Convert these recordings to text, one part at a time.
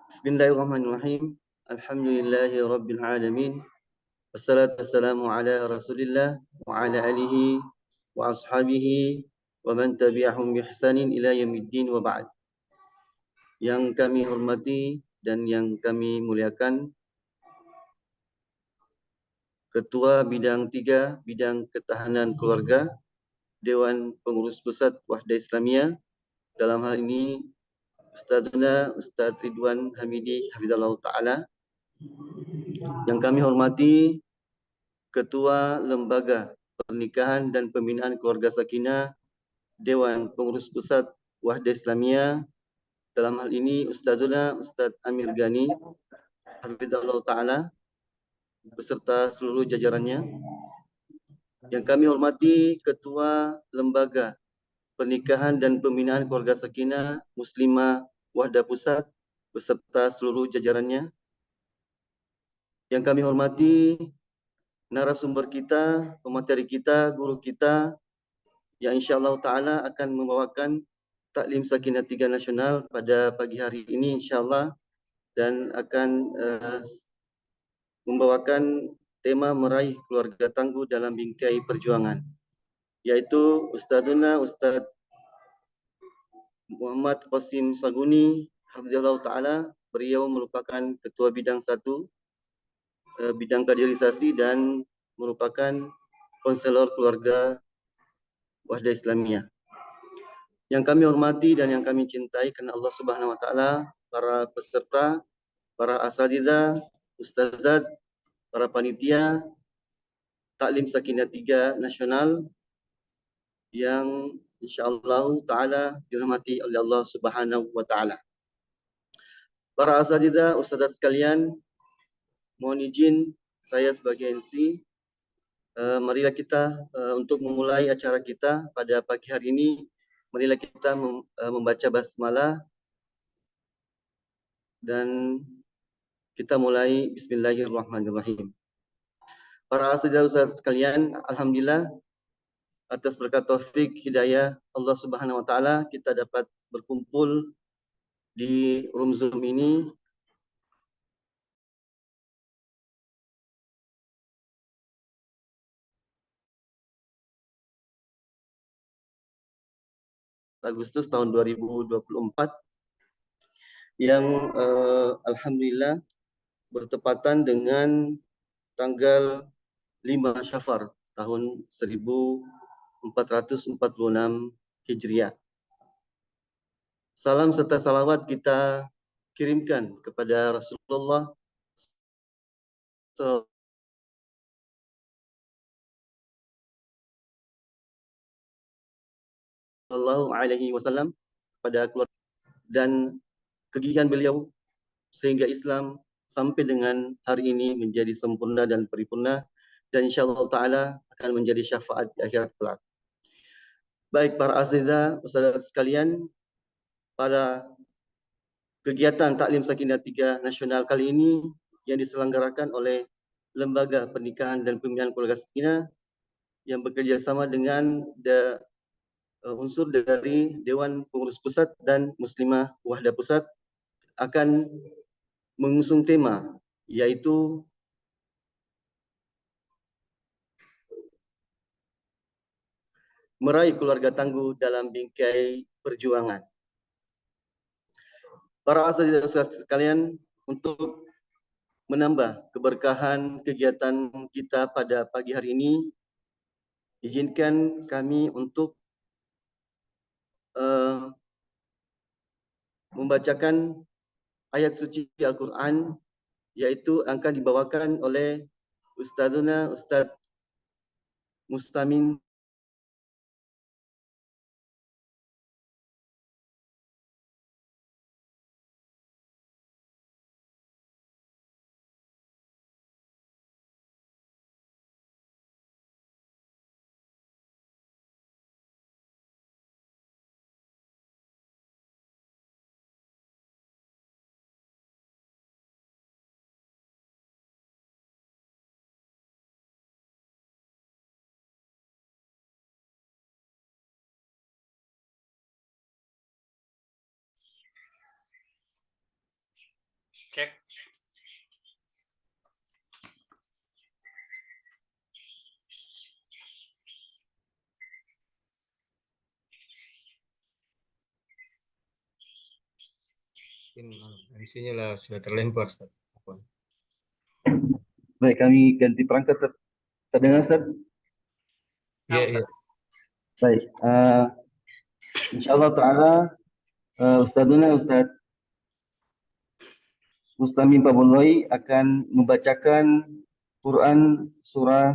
Bismillahirrahmanirrahim. Alhamdulillahi rabbil alamin. Wassalatu wassalamu ala Rasulillah wa ala alihi wa ashabihi wa man tabi'ahum bi ihsanin ila yaumiddin wa ba'd. Yang kami hormati dan yang kami muliakan Ketua Bidang 3 Bidang Ketahanan Keluarga Dewan Pengurus Pusat Wahda Islamiyah, dalam hal ini Ustaz Ridwan Hamidi hafizallahu taala. Yang kami hormati Ketua Lembaga Pernikahan dan Pembinaan Keluarga Sakinah Dewan Pengurus Pusat Wahda Islamiyah, dalam hal ini Ustaz Amir Ghani hafizallahu taala beserta seluruh jajarannya. Yang kami hormati Ketua Lembaga Pernikahan dan Pembinaan Keluarga Sakinah Muslimah Wahda Pusat beserta seluruh jajarannya. Yang kami hormati narasumber kita, pemateri kita, guru kita yang insya-Allah taala akan membawakan Taklim Sakinah 3 Nasional pada pagi hari ini insya-Allah, dan akan membawakan tema meraih keluarga tangguh dalam bingkai perjuangan, yaitu Ustaz Muhammad Qasim Saguni hafizallahu taala. Beliau merupakan Ketua Bidang 1 Bidang Kaderisasi dan merupakan konselor keluarga Wahda Islamiyah. Yang kami hormati dan yang kami cintai karena Allah Subhanahu wa taala, para peserta, para asatidzah, ustazat, para panitia Taklim Sakinah 3 Nasional yang insyaallah taala dirahmati oleh Allah Subhanahu wa taala. Para asatidzah, ustazat sekalian, mohon izin saya sebagai MC, marilah kita untuk memulai acara kita pada pagi hari ini, marilah kita membaca basmalah dan kita mulai. Bismillahirrahmanirrahim. Para asatidzah sekalian, alhamdulillah atas berkat taufik hidayah Allah Subhanahu wa taala kita dapat berkumpul di room Zoom ini Agustus tahun 2024 yang alhamdulillah bertepatan dengan tanggal 5 Syafar tahun 1446 Hijriah. Salam serta salawat kita kirimkan kepada Rasulullah Sallallahu Alaihi Wasallam, pada keluarga dan kegigihan beliau sehingga Islam sampai dengan hari ini menjadi sempurna dan paripurna, dan insyaallah taala akan menjadi syafaat di akhirat kelak. Baik para asatidzah, ustaz sekalian, pada kegiatan Taklim Sakinah 3 Nasional kali ini yang diselenggarakan oleh Lembaga Pernikahan dan Pembinaan Keluarga Sakinah yang bekerja sama dengan unsur dari Dewan Pengurus Pusat dan Muslimah Wahda Pusat, akan mengusung tema yaitu meraih keluarga tangguh dalam bingkai perjuangan. Para asatidzah sekalian, untuk menambah keberkahan kegiatan kita pada pagi hari ini, izinkan kami untuk membacakan ayat suci Al-Quran, yaitu akan dibawakan oleh Ustaz Mustamin Cek. Isinya lah sudah terlempar, Ustaz. Baik, kami ganti perangkat. Terdengar, Ustaz? Iya, iya. Baik. Insyaallah Ta'ala, Ustazuna Ustaz Mustami Pabuloi akan membacakan Quran surah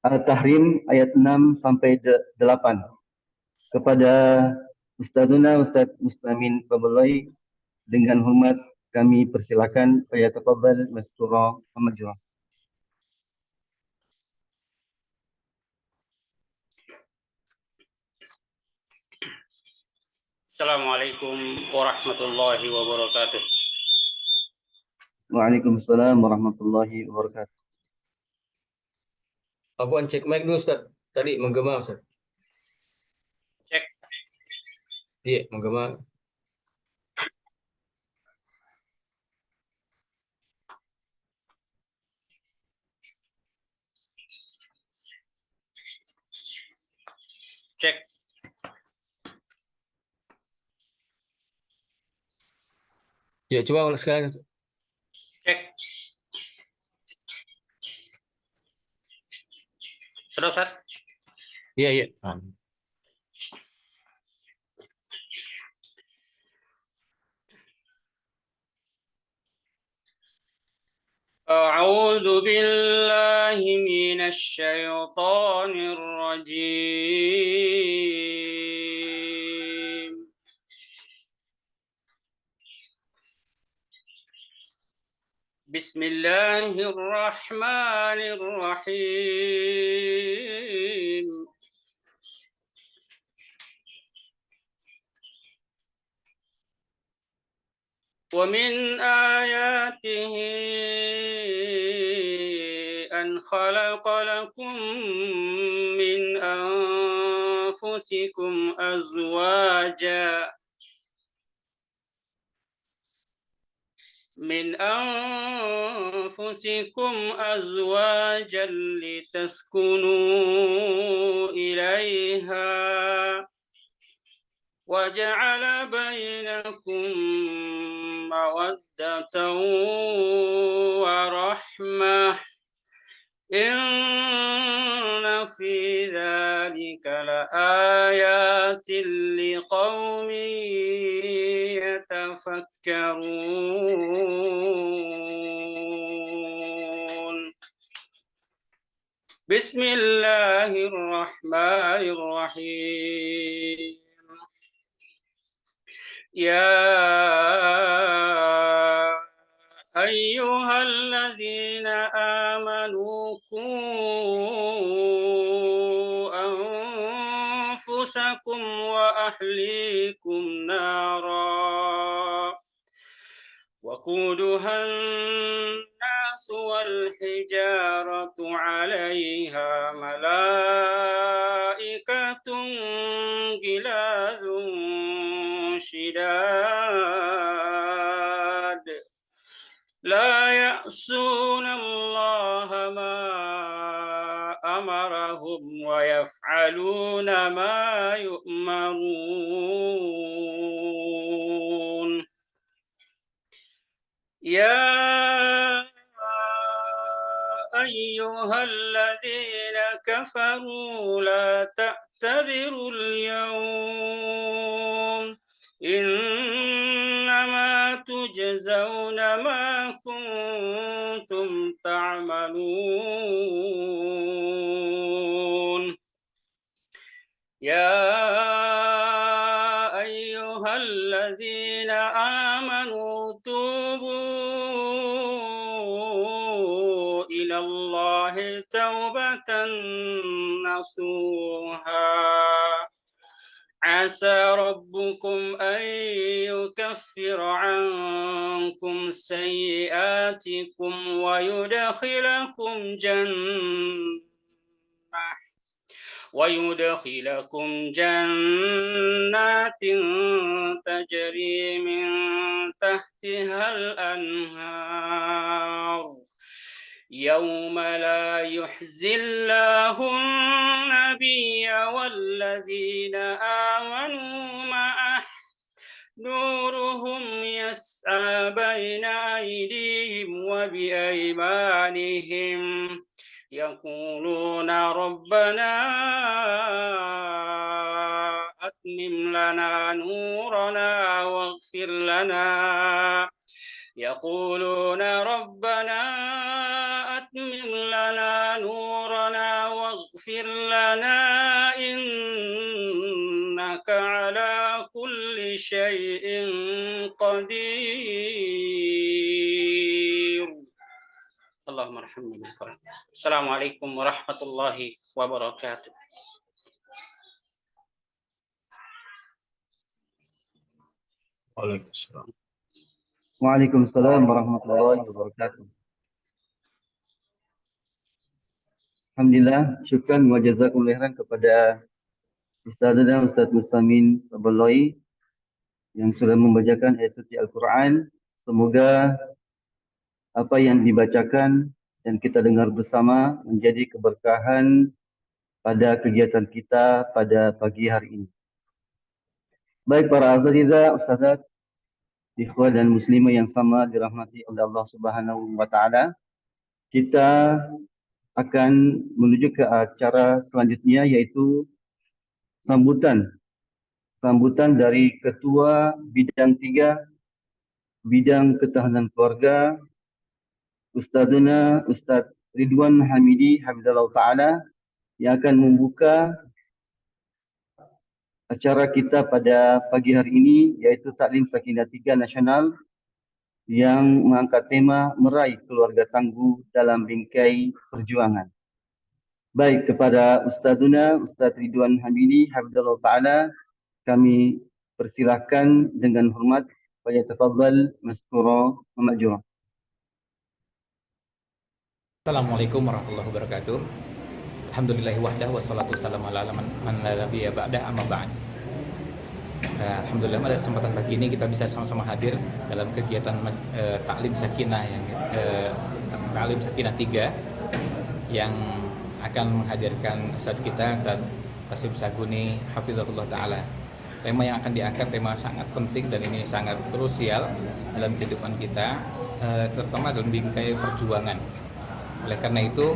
Al-Tahrim ayat 6 sampai 8. Kepada Ustazuna Ustaz Mustamin Pabuloi, dengan hormat kami persilakan falyatafadhal maskurah Muhammad. Assalamualaikum warahmatullahi wabarakatuh. Waalaikumsalam warahmatullahi wabarakatuh. Apaan cek mic dulu, Ustaz. Tadi menggema, Ustaz. Cek. Iya, menggema. Cek. Ya, coba ulang sekali. Cek. Sudah, Ustaz? Iya, iya. أعوذ بالله من الشيطان الرجيم. بسم الله الرحمن الرحيم. ومن آياته أن خلق لكم من أنفسكم أزواجا لتسكنوا إليها وجعل بينكم مودة ورحمة إن في ذلك لآيات لقوم يتفكرون. بسم الله الرحمن الرحيم. يا أيها الذين آمنوا قوا أنفسكم وأهليكم نارا وقودها الناس والحجارة عليها ملائكة غلاظ شداد لا يعصون الله ما أمرهم ويفعلون ما يؤمرون. يا أيها الذين كفروا لا تعتذروا اليوم إنما تجزون ما كنتم تعملون. يا أيها الذين آمنوا توبوا إلى الله توبة نصوحا عسى ربكم أن يكفر عنكم سيئاتكم ويدخلكم جنة ويدخلكم جنات تجري من تحتها الأنهار يوم لا يحزي الله النبي والذين آمنوا معه نورهم يسعى بين أيديهم وبأيمانهم يقولون ربنا أتمم لنا نورنا واغفر لنا يقولون ربنا أتمم لنا نورنا واغفر لنا إنك على كل شيء قدير اللهم ارحمنا بالقرآن. السلام عليكم ورحمة الله وبركاته. Waalaikumsalam. Waalaikumsalam warahmatullahi wabarakatuh. Alhamdulillah, syukran wa jazakumullah khairan kepada Ustazana Ustaz Mustamin Babaloi yang sudah membacakan ayat suci Al-Quran. Semoga apa yang dibacakan dan kita dengar bersama menjadi keberkahan pada kegiatan kita pada pagi hari ini. Baik para asatidzah, ustazat, ikhwah dan muslimah yang sama dirahmati oleh Allah Subhanahu wa taala. Kita akan menuju ke acara selanjutnya, yaitu sambutan dari Ketua Bidang 3 Bidang Ketahanan Keluarga, Ustazuna Ustaz Ridwan Hamidi Hafizallahu Ta'ala, yang akan membuka acara kita pada pagi hari ini, yaitu Taklim Sakinah 3 Nasional yang mengangkat tema meraih keluarga tangguh dalam bingkai perjuangan. Baik, kepada Ustazuna Ustaz Ridwan Hamidi Hafizallahu Ta'ala, kami persilahkan dengan hormat supaya tafadhal maskura wa ma'jura. Assalamualaikum warahmatullahi wabarakatuh. Alhamdulillahi wahdah wassalatu wassalamu ala man la nabiyya ba'dah amma ba'd. Alhamdulillah pada kesempatan pagi ini kita bisa sama-sama hadir dalam kegiatan Taklim Sakinah yang Taklim Sakinah 3 yang akan menghadirkan Ustaz kita Ustaz Qasim Saguni hafizahullah taala. Tema yang akan diangkat tema sangat penting dan ini sangat krusial dalam kehidupan kita, terutama dalam bingkai perjuangan. Oleh karena itu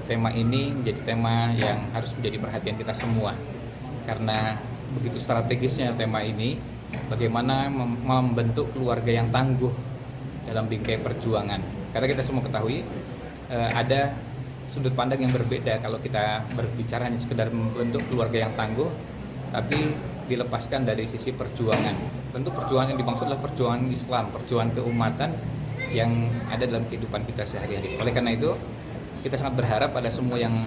tema ini menjadi tema yang harus menjadi perhatian kita semua, karena begitu strategisnya tema ini, bagaimana membentuk keluarga yang tangguh dalam bingkai perjuangan. Karena kita semua ketahui ada sudut pandang yang berbeda kalau kita berbicara hanya sekedar membentuk keluarga yang tangguh, tapi dilepaskan dari sisi perjuangan. Tentu perjuangan yang dimaksud adalah perjuangan Islam, perjuangan keumatan yang ada dalam kehidupan kita sehari-hari. Oleh karena itu, kita sangat berharap pada semua yang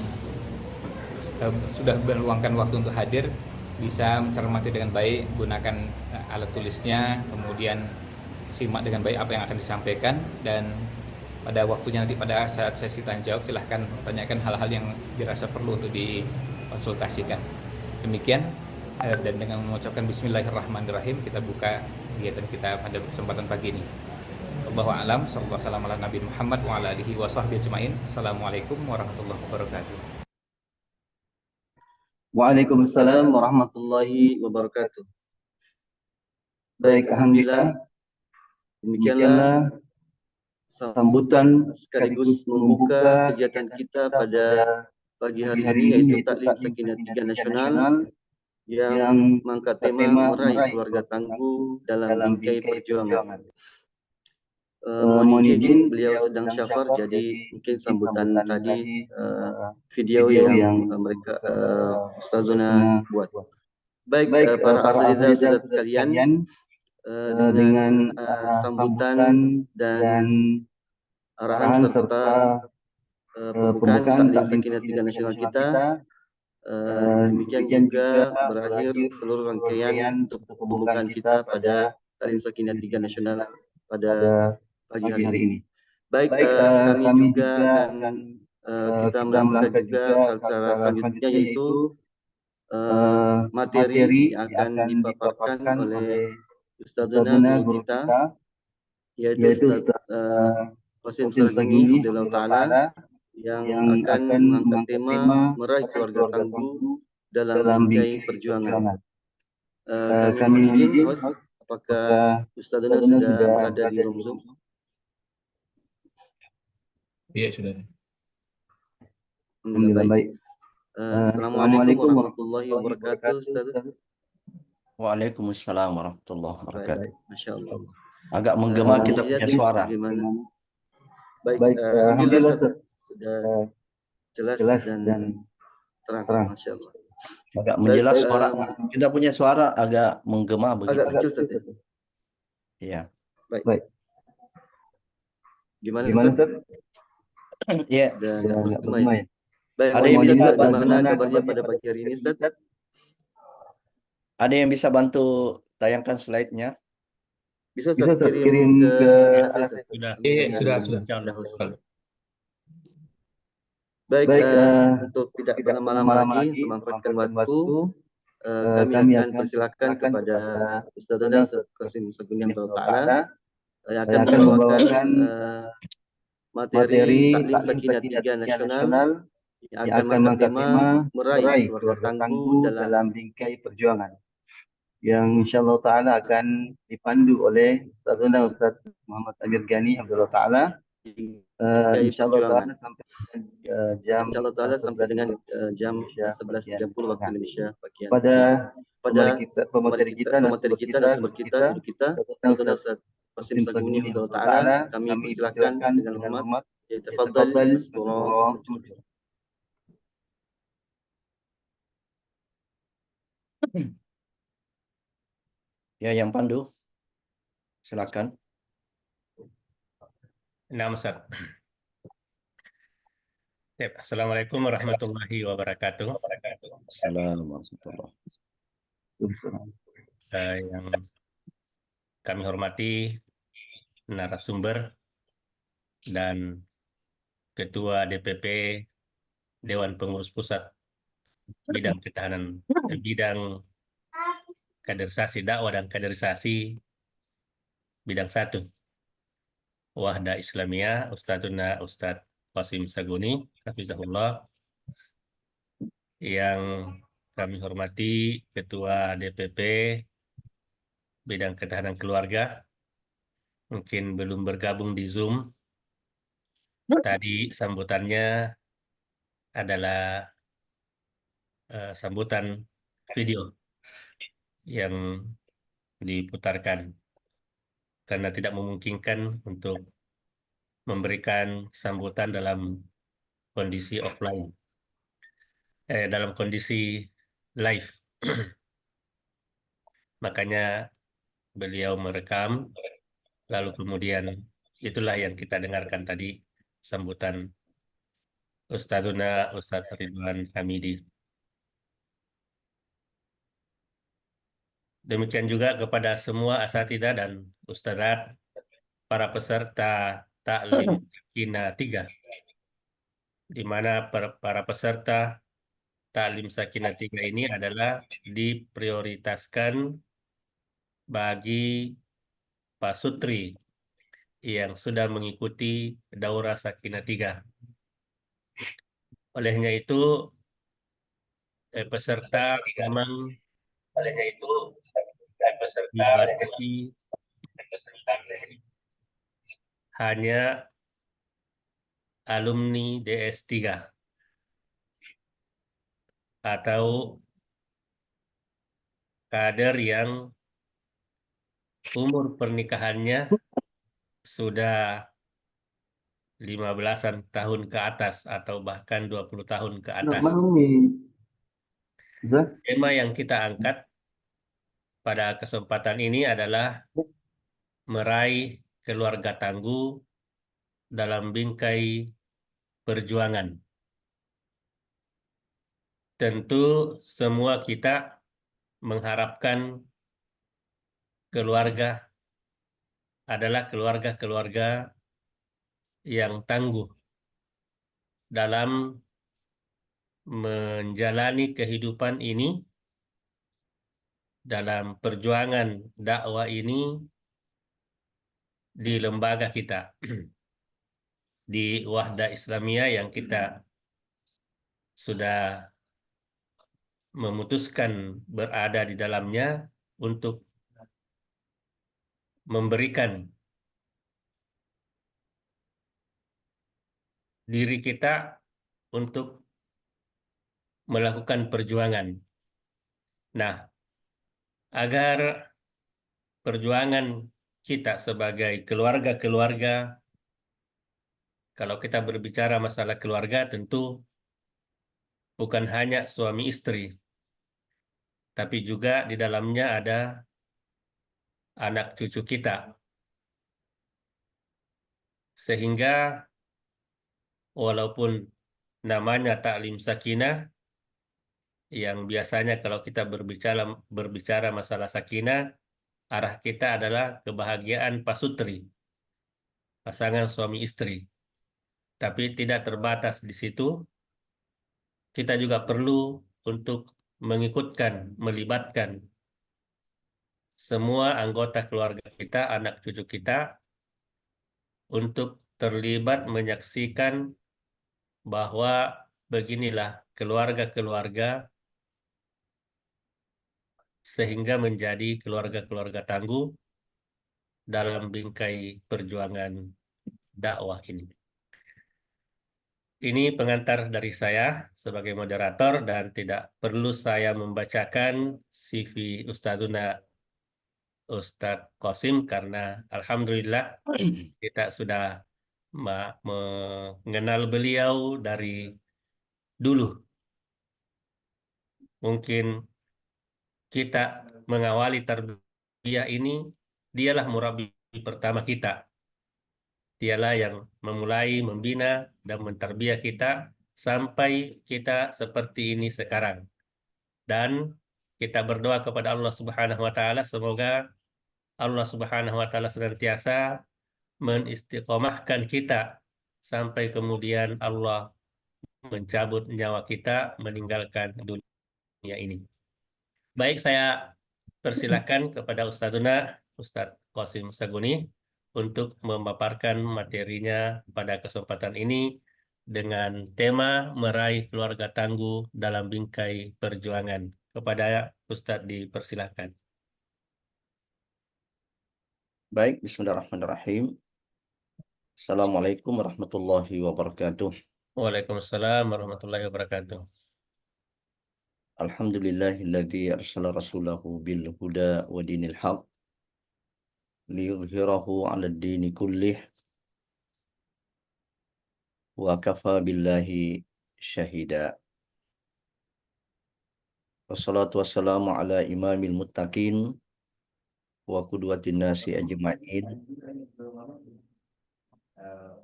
sudah meluangkan waktu untuk hadir bisa mencermati dengan baik, gunakan alat tulisnya, kemudian simak dengan baik apa yang akan disampaikan, dan pada waktunya nanti pada saat sesi tanya jawab silahkan tanyakan hal-hal yang dirasa perlu untuk dikonsultasikan. Demikian, dan dengan mengucapkan Bismillahirrahmanirrahim kita buka kegiatan kita pada kesempatan pagi ini. Allahu a'lam, sallallahu alaihi wasallam ala Nabi Muhammad wa ala alihi wa sahbihi ajma'in. Assalamualaikum warahmatullahi wabarakatuh. Waalaikumsalam warahmatullahi wabarakatuh. Baik, alhamdulillah. Demikianlah sambutan sekaligus membuka kegiatan kita pada pagi hari ini, yaitu Taklim Sakinah 3 Nasional yang mengangkat tema meraih keluarga tangguh dalam bingkai perjuangan. Mohon izin, beliau sedang syafar, jadi mungkin sambutan tadi video yang mereka Ustazuna buat. Baik, para asatidzah sekalian, dengan sambutan dan arahan serta pembukaan Taklim Sakinah 3 Nasional kita, demikian juga berakhir seluruh rangkaian untuk pembukaan kita pada Taklim Sakinah 3 Nasional pada pagi hari ini. Baik, kami juga akan kita melakukan juga acara selanjutnya yaitu materi yang akan dipaparkan oleh Ustadzuna guru kita yaitu Ustadz Qasim Sarguni Hafizahullah Ta'ala yang akan mengangkat tema meraih keluarga tangguh dalam bingkai perjuangan. Kami mohon izin, host, apakah Ustadzuna sudah berada di room Zoom? Iya, sudah. Alhamdulillah, baik. Assalamualaikum warahmatullahi wabarakatuh, Ustaz. Waalaikumsalam warahmatullahi Baik, wabarakatuh. Masya Allah. Agak menggema kita punya suara. Bagaimana? Baik, alhamdulillah Ustaz. Sudah jelas dan terang, Masya Allah. Agak menjelas Baik, suara. Kita punya suara agak menggema begitu. Agak kecil Ustaz. Iya. Baik. Gimana Ustaz? Iya. Dan lumayan. Baik, Ada yang bisa bagaimana kabarnya pada pagi hari ini, Ustaz? Ada yang bisa bantu tayangkan slide-nya? Bisa Ustaz kirim ke ACC. Sudah. Iya, sudah. Baik, untuk tidak berlama-lama lagi, untuk memanfaatkan waktu, kami akan persilakan kepada Ustadzuna Ustadz Qasim Sarguni Hafizahullah Ta'ala yang akan membawakan materi Taklim Sakinah 3 nasional yang akan mengangkat tema meraih keluarga tangguh dalam bingkai perjuangan, yang insyaallah ta'ala akan dipandu oleh Ustadzuna Ustadz Muhammad Amir Ghani Hafizahullah Ta'ala, insyaallah ta'ala sampai dengan jam 11.30 waktu Indonesia bagian. Pada pemateri kita dan sumber kita Ustadzuna Ustadz Qasim Sarguni Hafizahullah Ta'ala, kami persilakan dengan hormat. Tafadhal maskurah. Ya, yang pandu. Silakan. Nah, Ustaz. Assalamualaikum warahmatullahi wabarakatuh. Assalamualaikum. Yang kami hormati narasumber dan Ketua DPP Dewan Pengurus Pusat bidang ketahanan, bidang kaderisasi dakwah dan kaderisasi bidang 1 Wahda Islamiyah, Ustadzuna Ustadz Qasim Sarguni Hafizahullah, yang kami hormati Ketua DPP bidang ketahanan keluarga, mungkin belum bergabung di Zoom. Tadi sambutannya adalah sambutan video yang diputarkan karena tidak memungkinkan untuk memberikan sambutan dalam kondisi offline, dalam kondisi live. Makanya beliau merekam, lalu kemudian itulah yang kita dengarkan tadi, sambutan Ustadzuna Ustadz Ridwan Hamidi. Demikian juga kepada semua asatidzah dan ustadzat, para peserta Taklim Sakinah 3, di mana para peserta Taklim Sakinah 3 ini adalah diprioritaskan bagi pasutri yang sudah mengikuti Daurah Sakinah 3. Olehnya itu peserta memang dibatasi hanya alumni DS3 atau kader yang umur pernikahannya sudah 15-an tahun ke atas atau bahkan 20 tahun ke atas. Tema yang kita angkat pada kesempatan ini adalah meraih keluarga tangguh dalam bingkai perjuangan. Tentu semua kita mengharapkan keluarga adalah keluarga-keluarga yang tangguh dalam menjalani kehidupan ini, dalam perjuangan dakwah ini di lembaga kita, di Wahda Islamiyah yang kita sudah memutuskan berada di dalamnya untuk memberikan diri kita untuk melakukan perjuangan. Nah, agar perjuangan kita sebagai keluarga-keluarga, kalau kita berbicara masalah keluarga tentu bukan hanya suami istri, tapi juga di dalamnya ada anak cucu kita. Sehingga walaupun namanya taklim sakinah, yang biasanya kalau kita berbicara masalah sakinah, arah kita adalah kebahagiaan pasutri, pasangan suami istri. Tapi tidak terbatas di situ, kita juga perlu untuk melibatkan semua anggota keluarga kita, anak cucu kita, untuk terlibat menyaksikan bahwa beginilah keluarga-keluarga sehingga menjadi keluarga-keluarga tangguh dalam bingkai perjuangan dakwah ini. Ini pengantar dari saya sebagai moderator dan tidak perlu saya membacakan CV Ustadzuna Ustadz Qasim karena alhamdulillah kita sudah mengenal beliau dari dulu. Mungkin kita mengawali tarbiyah ini, dialah murabi pertama kita. Dialah yang memulai membina dan mentarbiyah kita sampai kita seperti ini sekarang. Dan kita berdoa kepada Allah Subhanahu wa taala semoga Allah Subhanahu wa taala senantiasa menistiqomahkan kita sampai kemudian Allah mencabut nyawa kita meninggalkan dunia ini. Baik, saya persilakan kepada Ustadzuna Ustadz Qasim Saguni untuk memaparkan materinya pada kesempatan ini dengan tema meraih keluarga tangguh dalam bingkai perjuangan. Kepada Ustadz dipersilakan. Baik, bismillahirrahmanirrahim. Assalamualaikum warahmatullahi wabarakatuh. Waalaikumsalam warahmatullahi wabarakatuh. Alhamdulillahilladzi arsala rasulahu bil huda wa dinil haq liyudhhirahu 'ala ad-dini kullih wa kafa billahi syahida. Wassalatu wassalamu ala imamil muttaqin wa qudwatin nasi ajma'in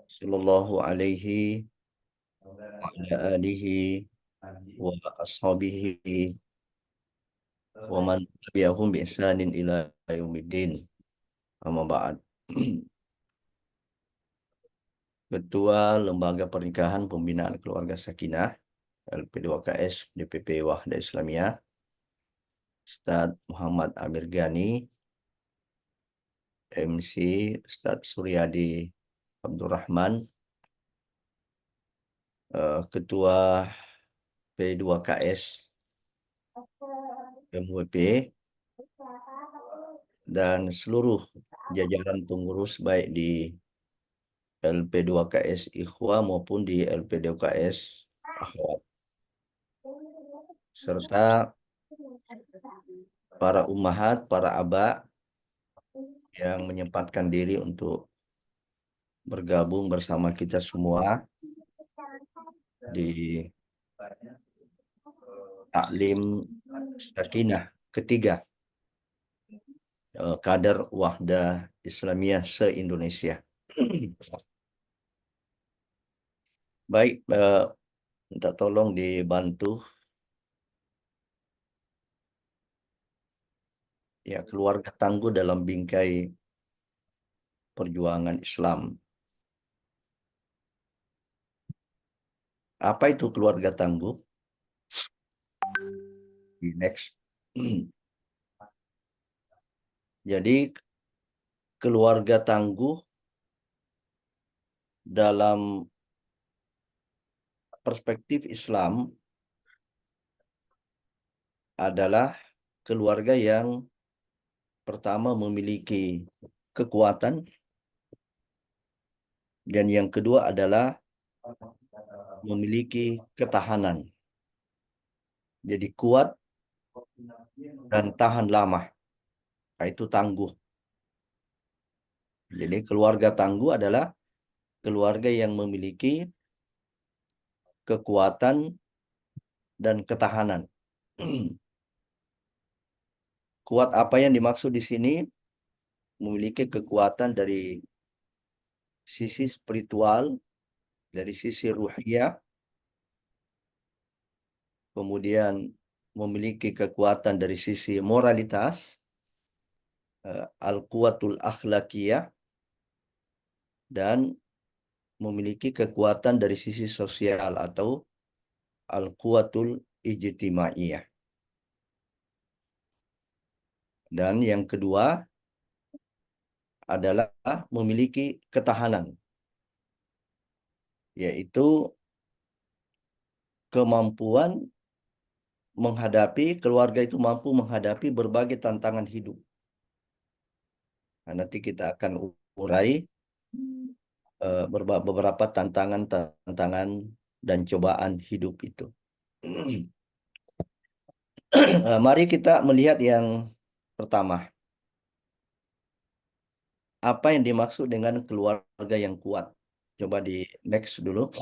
sallallahu alaihi wa ala alihi wa ashabihi wa man tabi'ahum bi ihsanin ila yaumiddin. Amma ba'd. Ketua Lembaga Pernikahan Pembinaan Keluarga Sakinah LP2KS DPP Wahda Islamiyah Ustadz Muhammad Amir Ghani, MC Ustadz Suryadi Abdurrahman, Ketua P2KS MWP, dan seluruh jajaran pengurus baik di LP2KS Ikhwa maupun di LP2KS Akhwat, serta para ummahat, para aba yang menyempatkan diri untuk bergabung bersama kita semua di taklim sakinah ketiga kader Wahda Islamiyah se-Indonesia. Baik, minta tolong dibantu ya, keluarga tangguh dalam bingkai perjuangan Islam. Apa itu keluarga tangguh? Next. Jadi keluarga tangguh dalam perspektif Islam adalah keluarga yang pertama memiliki kekuatan dan yang kedua adalah memiliki ketahanan. Jadi kuat dan tahan lama. Nah, itu tangguh. Jadi keluarga tangguh adalah keluarga yang memiliki kekuatan dan ketahanan. Kuat apa yang dimaksud di sini? Memiliki kekuatan dari sisi spiritual, dari sisi ruhiyah, kemudian memiliki kekuatan dari sisi moralitas, al-quwatul akhlakiyah, dan memiliki kekuatan dari sisi sosial atau al-quwatul ijtimaiyah. Dan yang kedua adalah memiliki ketahanan, yaitu kemampuan menghadapi, keluarga itu mampu menghadapi berbagai tantangan hidup. Nah, nanti kita akan urai beberapa tantangan dan cobaan hidup itu. Mari kita melihat yang pertama. Apa yang dimaksud dengan keluarga yang kuat? Coba di next dulu.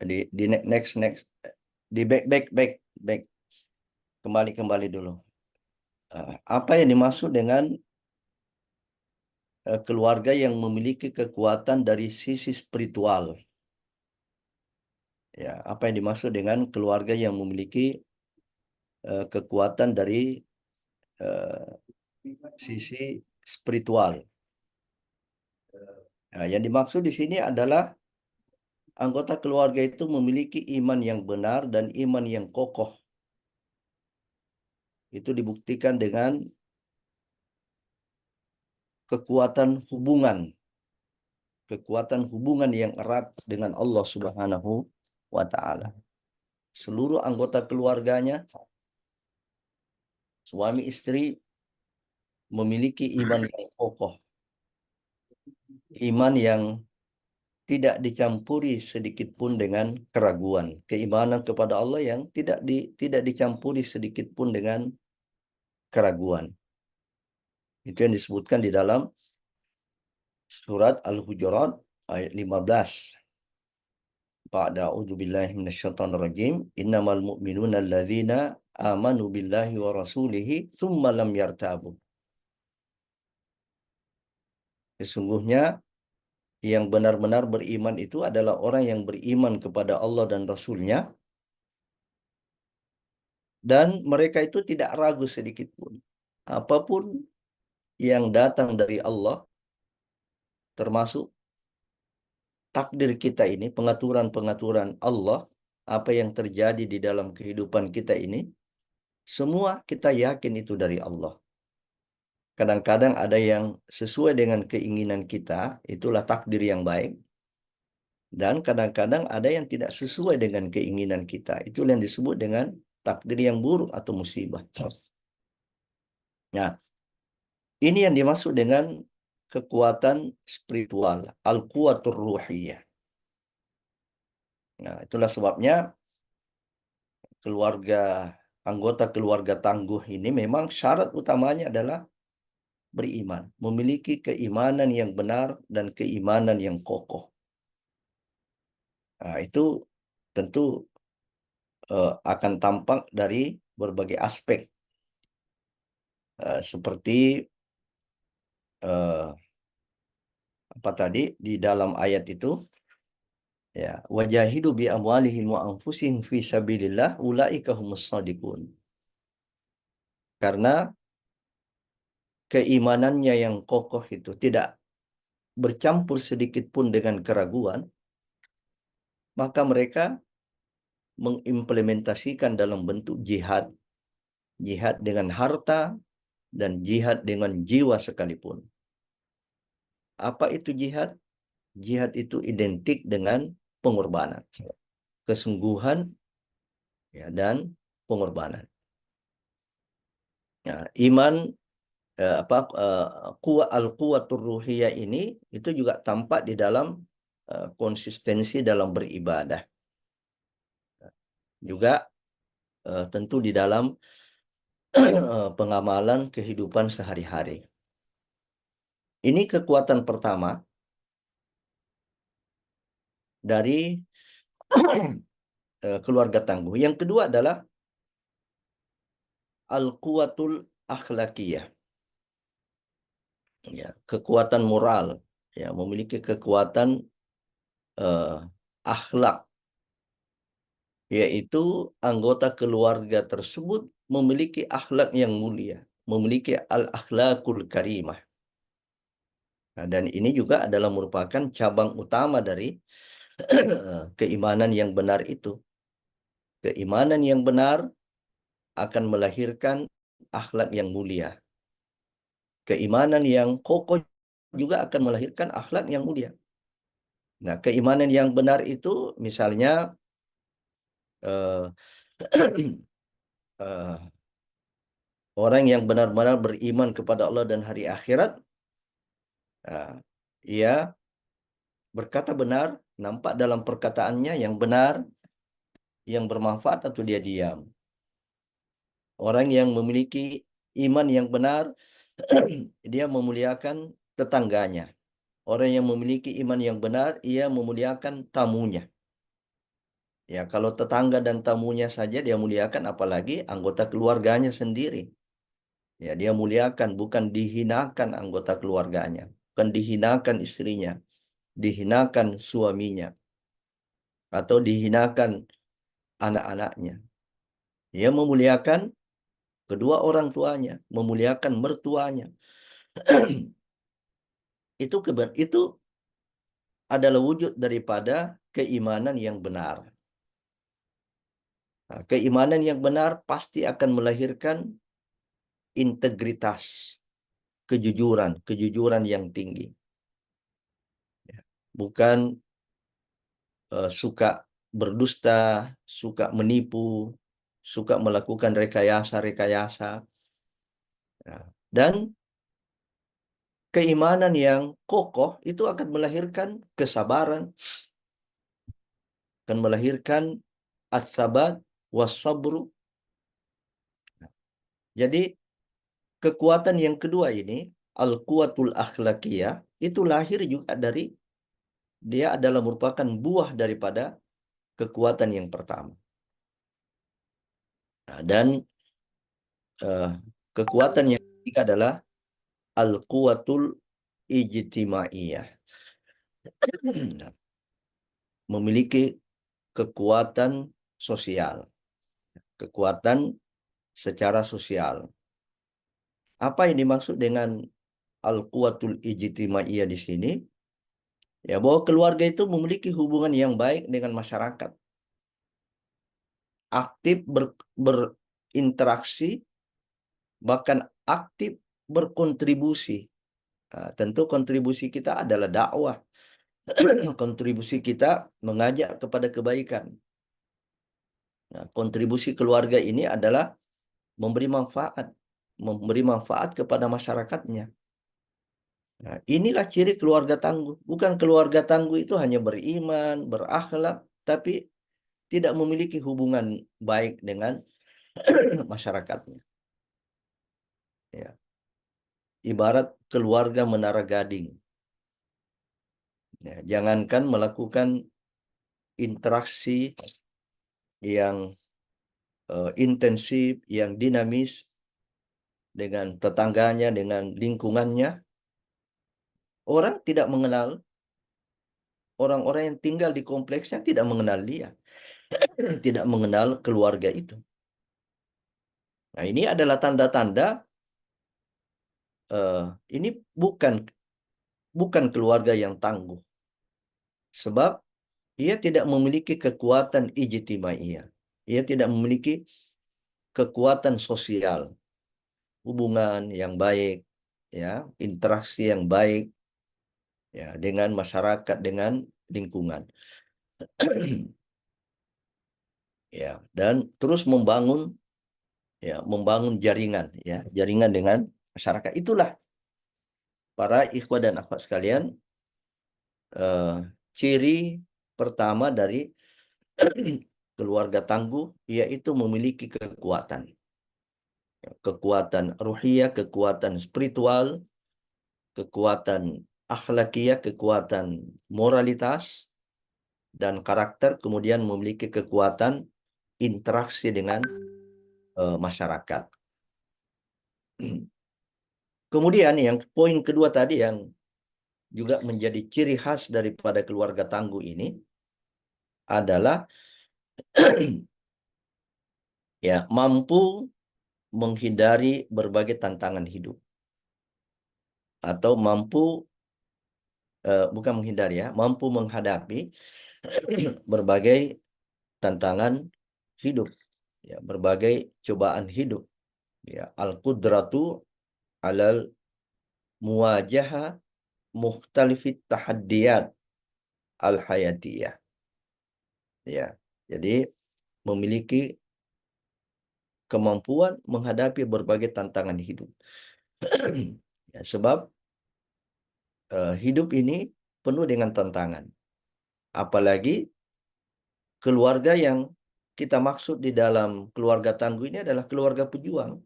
Di next. Di back. Kembali dulu. Apa yang dimaksud dengan keluarga yang memiliki kekuatan dari sisi spiritual? Ya, apa yang dimaksud dengan keluarga yang memiliki kekuatan dari sisi spiritual? Nah, yang dimaksud di sini adalah anggota keluarga itu memiliki iman yang benar dan iman yang kokoh. Itu dibuktikan dengan kekuatan hubungan yang erat dengan Allah Subhanahu wa Ta'ala. Seluruh anggota keluarganya, suami istri, memiliki iman yang kokoh, iman yang tidak dicampuri sedikit pun dengan keraguan, keimanan kepada Allah yang tidak dicampuri sedikit pun dengan keraguan. Itu yang disebutkan di dalam surat Al-Hujurat ayat 15. Ba'da a'udzu billahi minasyaitonir rajim, innamal mu'minuna alladzina amanu billahi wa rasulihi tsumma lam yartabu. Sesungguhnya yang benar-benar beriman itu adalah orang yang beriman kepada Allah dan Rasul-Nya, dan mereka itu tidak ragu sedikit pun. Apapun yang datang dari Allah, termasuk takdir kita ini, pengaturan-pengaturan Allah, apa yang terjadi di dalam kehidupan kita ini, semua kita yakin itu dari Allah. Kadang-kadang ada yang sesuai dengan keinginan kita, itulah takdir yang baik. Dan kadang-kadang ada yang tidak sesuai dengan keinginan kita. Itulah yang disebut dengan takdir yang buruk atau musibah. Nah, ini yang dimaksud dengan kekuatan spiritual, al-quwatur ruhiyah. Nah, itulah sebabnya anggota keluarga tangguh ini memang syarat utamanya adalah beriman, memiliki keimanan yang benar dan keimanan yang kokoh. Nah, itu tentu akan tampak dari berbagai aspek, seperti apa tadi di dalam ayat itu, ya, wajahidu bi amwalihim wa anfusihim fi sabilillah ulaika humus shadiqun. Karena keimanannya yang kokoh itu tidak bercampur sedikit pun dengan keraguan, maka mereka mengimplementasikan dalam bentuk jihad. Jihad dengan harta dan jihad dengan jiwa sekalipun. Apa itu jihad? Jihad itu identik dengan pengorbanan, kesungguhan, ya, dan pengorbanan. Ya, iman al-quwatur ruhiyah ini itu juga tampak di dalam konsistensi dalam beribadah. Juga tentu di dalam pengamalan kehidupan sehari-hari. Ini kekuatan pertama dari keluarga tangguh. Yang kedua adalah al-quwatul akhlakiyah. Ya, kekuatan moral, ya, memiliki kekuatan akhlak, yaitu anggota keluarga tersebut memiliki akhlak yang mulia, memiliki al-akhlakul karimah. Nah, dan ini juga adalah merupakan cabang utama dari keimanan yang benar itu. Keimanan yang benar akan melahirkan akhlak yang mulia. Keimanan yang kokoh juga akan melahirkan akhlak yang mulia. Nah, keimanan yang benar itu misalnya orang yang benar-benar beriman kepada Allah dan hari akhirat, ia berkata benar, nampak dalam perkataannya yang benar, yang bermanfaat, atau dia diam. Orang yang memiliki iman yang benar, dia memuliakan tetangganya. Orang yang memiliki iman yang benar, ia memuliakan tamunya. Ya, kalau tetangga dan tamunya saja dia muliakan, apalagi anggota keluarganya sendiri. Ya, dia muliakan, bukan dihinakan anggota keluarganya, bukan dihinakan istrinya, dihinakan suaminya, atau dihinakan anak-anaknya. Dia memuliakan kedua orang tuanya, memuliakan mertuanya. Itu adalah wujud daripada keimanan yang benar. Nah, keimanan yang benar pasti akan melahirkan integritas, kejujuran yang tinggi. Bukan suka berdusta, suka menipu, suka melakukan rekayasa-rekayasa. Dan keimanan yang kokoh itu akan melahirkan kesabaran, akan melahirkan as-sabat was-sabru. Jadi kekuatan yang kedua ini, al-quwatul akhlakiyah, itu lahir juga dari, dia adalah merupakan buah daripada kekuatan yang pertama. Nah, dan kekuatan yang ketiga adalah al-quwatul ijtimaiyah. Memiliki kekuatan sosial, kekuatan secara sosial. Apa yang dimaksud dengan al-quwatul ijtimaiyah di sini? Ya, bahwa keluarga itu memiliki hubungan yang baik dengan masyarakat. Aktif berinteraksi, bahkan aktif berkontribusi. Nah, tentu kontribusi kita adalah dakwah. Kontribusi kita mengajak kepada kebaikan. Nah, kontribusi keluarga ini adalah memberi manfaat kepada masyarakatnya. Nah, inilah ciri keluarga tangguh. Bukan keluarga tangguh itu hanya beriman, berakhlak, tapi tidak memiliki hubungan baik dengan masyarakatnya. Ya. Ibarat keluarga Menara Gading. Ya, jangankan melakukan interaksi yang intensif, yang dinamis dengan tetangganya, dengan lingkungannya, orang tidak mengenal, orang-orang yang tinggal di kompleksnya tidak mengenal dia, tidak mengenal keluarga itu. Nah, ini adalah tanda-tanda ini bukan bukan keluarga yang tangguh. Sebab ia tidak memiliki kekuatan ijtimaiyah. Ia tidak memiliki kekuatan sosial, hubungan yang baik, ya, interaksi yang baik, ya, dengan masyarakat, dengan lingkungan. Ya, dan terus membangun, ya, membangun jaringan, ya, jaringan dengan masyarakat. Itulah para ikhwah dan akhwat sekalian, ciri pertama dari keluarga tangguh, yaitu memiliki kekuatan. Kekuatan ruhiyah, kekuatan spiritual, kekuatan akhlakiyah, kekuatan moralitas, dan karakter, kemudian memiliki kekuatan interaksi dengan masyarakat. Kemudian yang poin kedua tadi yang juga menjadi ciri khas daripada keluarga tangguh ini adalah ya, mampu menghindari berbagai tantangan hidup, atau mampu bukan menghindari, ya, mampu menghadapi berbagai tantangan hidup, ya, berbagai cobaan hidup, ya, al-qudratu alal muwajaha mukhtalifit tahaddiyat al-hayatiyah, ya. Jadi memiliki kemampuan menghadapi berbagai tantangan hidup. Ya, sebab hidup ini penuh dengan tantangan. Apalagi keluarga yang kita maksud di dalam keluarga tangguh ini adalah keluarga pejuang.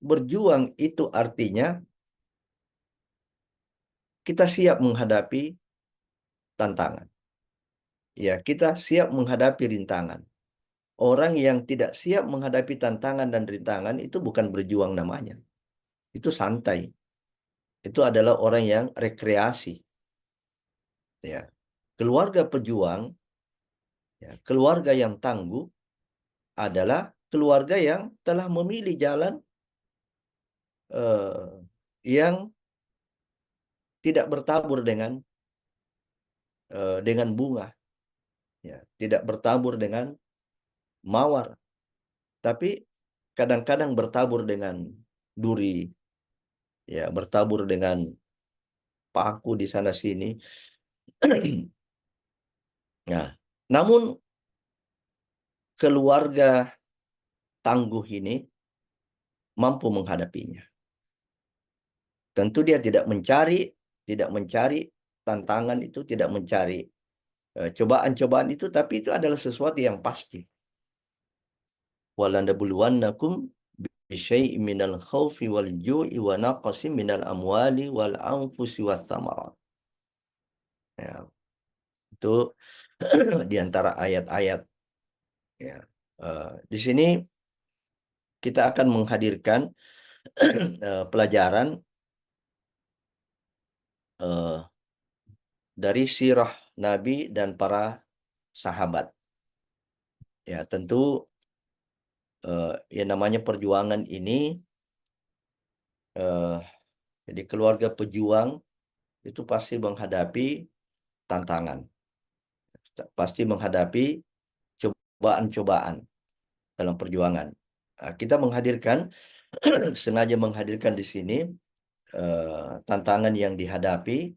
Berjuang itu artinya kita siap menghadapi tantangan. Ya, kita siap menghadapi rintangan. Orang yang tidak siap menghadapi tantangan dan rintangan itu bukan berjuang namanya. Itu santai. Itu adalah orang yang rekreasi. Ya. Keluarga pejuang, ya, keluarga yang tangguh adalah keluarga yang telah memilih jalan yang tidak bertabur dengan bunga, ya, tidak bertabur dengan mawar, tapi kadang-kadang bertabur dengan duri, ya, bertabur dengan paku di sana sini. Nah, namun keluarga tangguh ini mampu menghadapinya. Tentu dia tidak mencari tantangan itu, tidak mencari cobaan-cobaan itu, tapi itu adalah sesuatu yang pasti. Walanabluwannakum bisyai'in minal khaufi wal ju'i wa naqsin minal amwali wal anfusi wath thamarat. Ya, itu di antara ayat-ayat, ya. Di sini kita akan menghadirkan pelajaran dari sirah Nabi dan para sahabat. Ya, tentu yang namanya perjuangan ini, jadi keluarga pejuang itu pasti menghadapi tantangan, pasti menghadapi cobaan-cobaan dalam perjuangan. Kita menghadirkan sengaja menghadirkan di sini tantangan yang dihadapi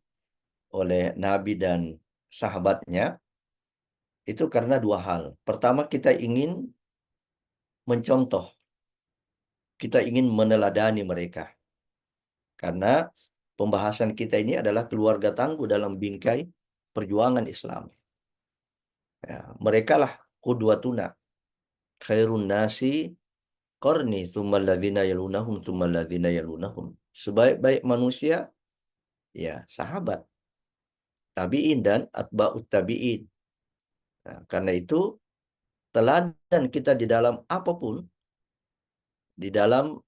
oleh Nabi dan sahabatnya itu karena dua hal. Pertama, kita ingin mencontoh, kita ingin meneladani mereka. Karena pembahasan kita ini adalah keluarga tangguh dalam bingkai perjuangan Islam. Ya, mereka lah qudwatuna, khairun nasi qarni, tsummal ladzina yalunahum, tsummal ladzina yalunahum. Sebaik-baik manusia, ya, sahabat, tabi'in dan atba'ut tabi'in. Nah, karena itu teladan kita di dalam apapun, di dalam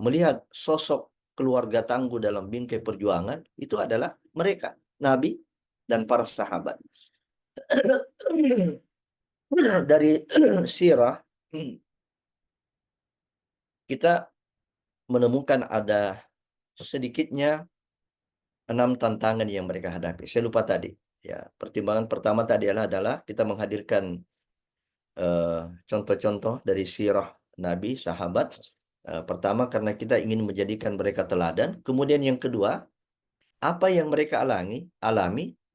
melihat sosok keluarga tangguh dalam bingkai perjuangan, itu adalah mereka, Nabi dan para sahabat. Dari sirah kita menemukan ada sedikitnya 6 tantangan yang mereka hadapi. Saya lupa tadi. Ya, pertimbangan pertama tadi adalah kita menghadirkan contoh-contoh dari sirah Nabi, sahabat. Pertama karena kita ingin menjadikan mereka teladan. Kemudian yang kedua, apa yang mereka alami,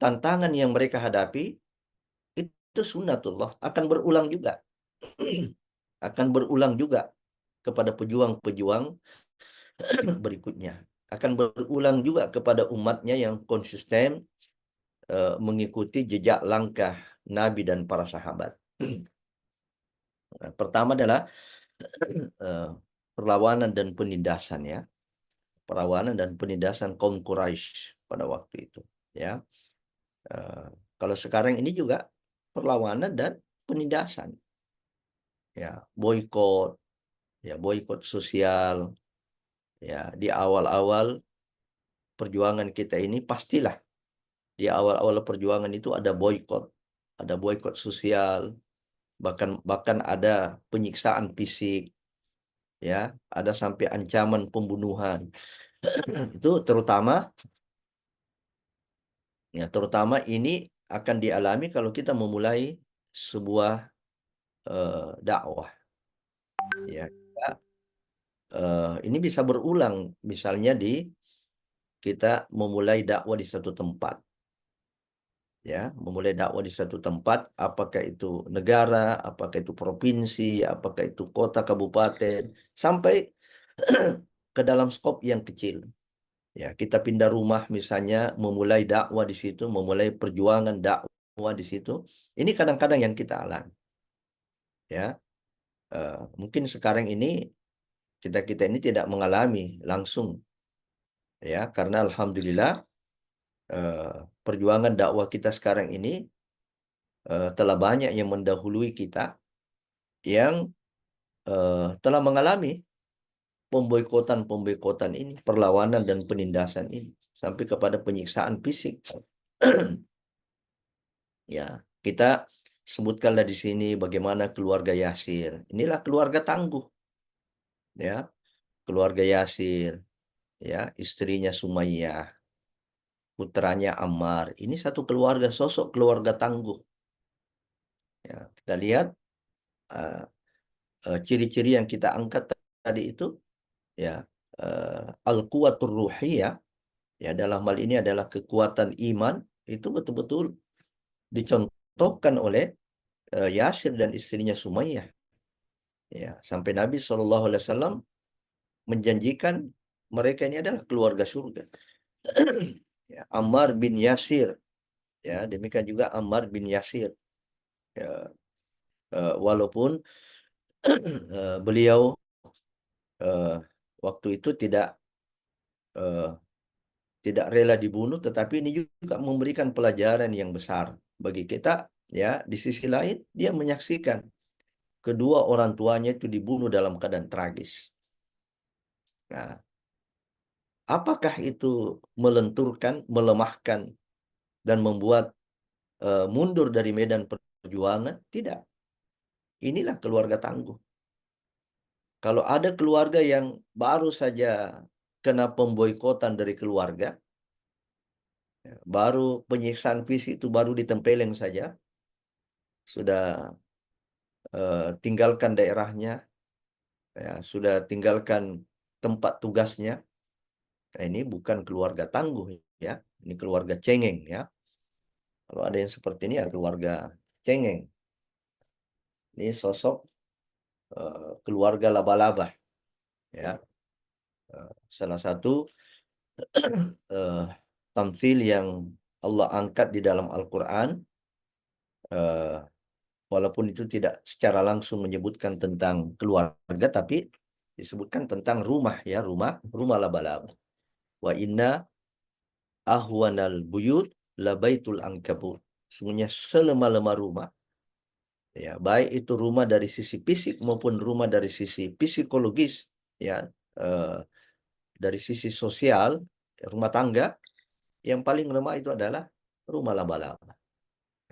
tantangan yang mereka hadapi, itu sunnatullah, akan berulang juga. Akan berulang juga kepada pejuang-pejuang berikutnya. Akan berulang juga kepada umatnya yang konsisten mengikuti jejak langkah Nabi dan para sahabat. Pertama adalah perlawanan dan penindasan, ya. Perlawanan dan penindasan kaum Quraisy pada waktu itu, ya. Kalau sekarang ini juga perlawanan dan penindasan, ya, boikot sosial, ya. Di awal-awal perjuangan kita ini pastilah di awal-awal perjuangan itu ada boikot sosial, bahkan ada penyiksaan fisik, ya, ada sampai ancaman pembunuhan. Itu terutama ini akan dialami kalau kita memulai sebuah dakwah, ya. Ini bisa berulang, misalnya kita memulai dakwah di satu tempat, ya, memulai dakwah di satu tempat, apakah itu negara, apakah itu provinsi, apakah itu kota, kabupaten, sampai ke dalam skop yang kecil. Ya, kita pindah rumah misalnya, memulai dakwah di situ, memulai perjuangan dakwah di situ. Ini kadang-kadang yang kita alami. Ya, mungkin sekarang ini kita ini tidak mengalami langsung, ya, karena alhamdulillah perjuangan dakwah kita sekarang ini telah banyak yang mendahului kita yang telah mengalami pemboikotan ini, perlawanan dan penindasan ini, sampai kepada penyiksaan fisik. Ya, kita sebutkanlah di sini bagaimana keluarga Yasir. Inilah keluarga tangguh, ya, keluarga Yasir, ya, istrinya Sumayyah, putranya Ammar. Ini satu keluarga, sosok keluarga tangguh. Ya, kita lihat ciri-ciri yang kita angkat tadi itu, ya, al-quwatur ruhiyah, ya, dalam hal ini adalah kekuatan iman, itu betul-betul dicontohkan oleh Yasir dan istrinya Sumayyah, ya, sampai Nabi SAW menjanjikan mereka ini adalah keluarga surga. Ya, Ammar bin Yasir, ya, demikian juga Ammar bin Yasir, ya, walaupun beliau waktu itu tidak rela dibunuh, tetapi ini juga memberikan pelajaran yang besar bagi kita, ya. Di sisi lain dia menyaksikan kedua orang tuanya itu dibunuh dalam keadaan tragis. Nah, apakah itu melenturkan, melemahkan, dan membuat mundur dari medan perjuangan? Tidak. Inilah keluarga tangguh. Kalau ada keluarga yang baru saja kena pemboikotan dari keluarga, baru penyiksaan fisik itu baru ditempeleng saja, sudah tinggalkan daerahnya, ya, sudah tinggalkan tempat tugasnya. Nah, ini bukan keluarga tangguh, ya. Ini keluarga cengeng, ya. Kalau ada yang seperti ini, ya keluarga cengeng. Ini sosok keluarga laba-laba, ya. Salah satu tamthil yang Allah angkat di dalam Al-Quran, walaupun itu tidak secara langsung menyebutkan tentang keluarga, tapi disebutkan tentang rumah, ya, rumah laba-laba. Wa inna ahwanal buyut labaitul ankabut. Sungguhnya selemah-lemah rumah, ya, baik itu rumah dari sisi fisik maupun rumah dari sisi psikologis, ya, dari sisi sosial, rumah tangga, yang paling lemah itu adalah rumah laba-laba.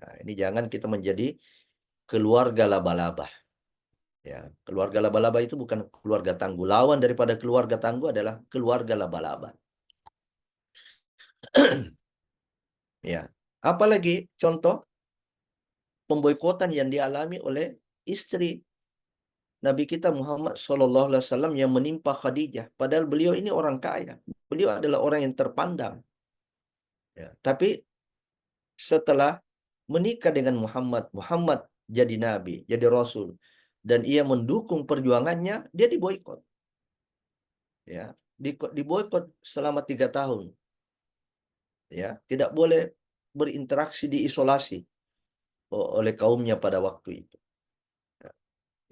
Nah, ini jangan kita menjadi keluarga laba-laba. Ya, keluarga laba-laba itu bukan keluarga tangguh. Lawan daripada keluarga tangguh adalah keluarga laba-laba. Ya. Apalagi contoh pemboikotan yang dialami oleh istri Nabi kita Muhammad SAW yang menimpa Khadijah. Padahal beliau ini orang kaya. Beliau adalah orang yang terpandang. Ya. Tapi setelah menikah dengan Muhammad, Muhammad jadi nabi, jadi rasul, dan ia mendukung perjuangannya, dia diboikot. Ya, diboikot selama 3 tahun. Ya, tidak boleh berinteraksi, diisolasi oleh kaumnya pada waktu itu. Ya.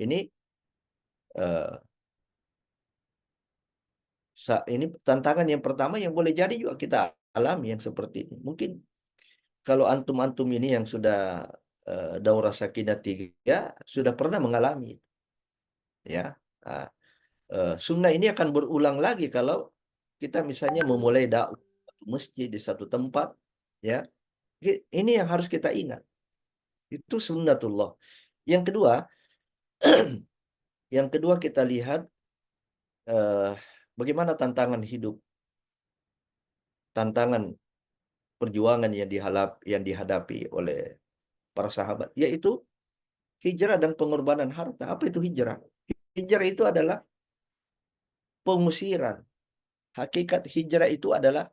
Ini ini tantangan yang pertama yang boleh jadi juga kita alami yang seperti ini. Mungkin kalau antum-antum ini yang sudah daurah sakinah 3 sudah pernah mengalami, ya. Nah, sunnah ini akan berulang lagi kalau kita misalnya memulai dakwah masjid di satu tempat, ya. Ini yang harus kita ingat. Itu sunnatullah. Yang kedua, kita lihat bagaimana tantangan hidup, tantangan perjuangan yang dihadapi oleh para sahabat, yaitu hijrah dan pengorbanan harta. Apa itu hijrah? Hijrah itu adalah pengusiran. Hakikat hijrah itu adalah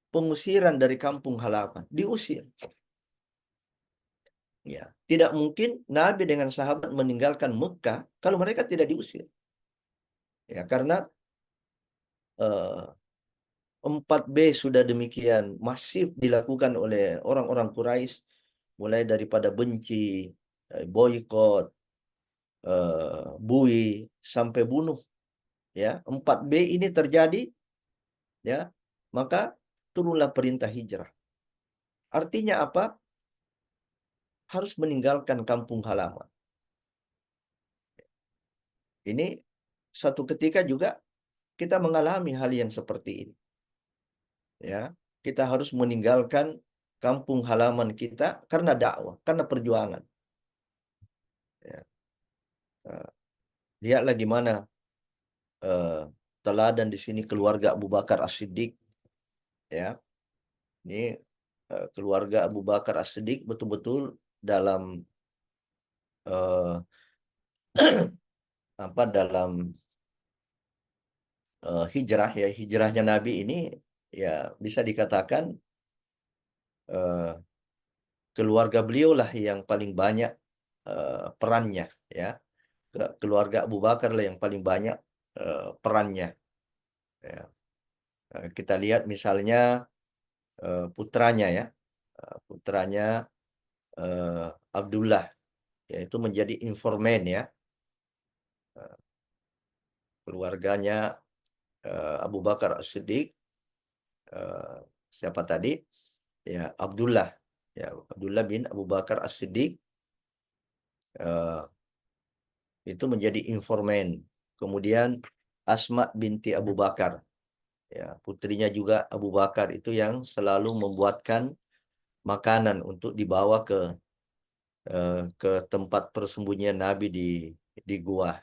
pengusiran dari kampung halaman, diusir. Ya, tidak mungkin Nabi dengan sahabat meninggalkan Mekah kalau mereka tidak diusir. Ya, karena 4B sudah demikian masif dilakukan oleh orang-orang Quraisy, mulai daripada benci, boikot, bui, sampai bunuh. Ya, 4B ini terjadi, ya, maka turunlah perintah hijrah. Artinya apa? Harus meninggalkan kampung halaman. Ini satu ketika juga kita mengalami hal yang seperti ini. Ya, kita harus meninggalkan kampung halaman kita karena dakwah, karena perjuangan. Ya. Lihatlah gimana teladan di sini keluarga Abu Bakar As-Siddiq. Ya, ini keluarga Abu Bakar As-Siddiq betul-betul dalam dalam hijrah, ya, hijrahnya Nabi ini ya bisa dikatakan keluarga beliau lah yang paling banyak perannya, ya. Keluarga Abu Bakar lah yang paling banyak perannya. Ya. Kita lihat misalnya putranya, ya, putranya Abdullah, yaitu menjadi informan, ya. Keluarganya Abu Bakar As-Siddiq, siapa tadi? Ya, Abdullah, ya, Abdullah bin Abu Bakar As-Siddiq itu menjadi informan. Kemudian Asma binti Abu Bakar, ya, putrinya juga Abu Bakar, itu yang selalu membuatkan makanan untuk dibawa ke tempat persembunyian Nabi di gua.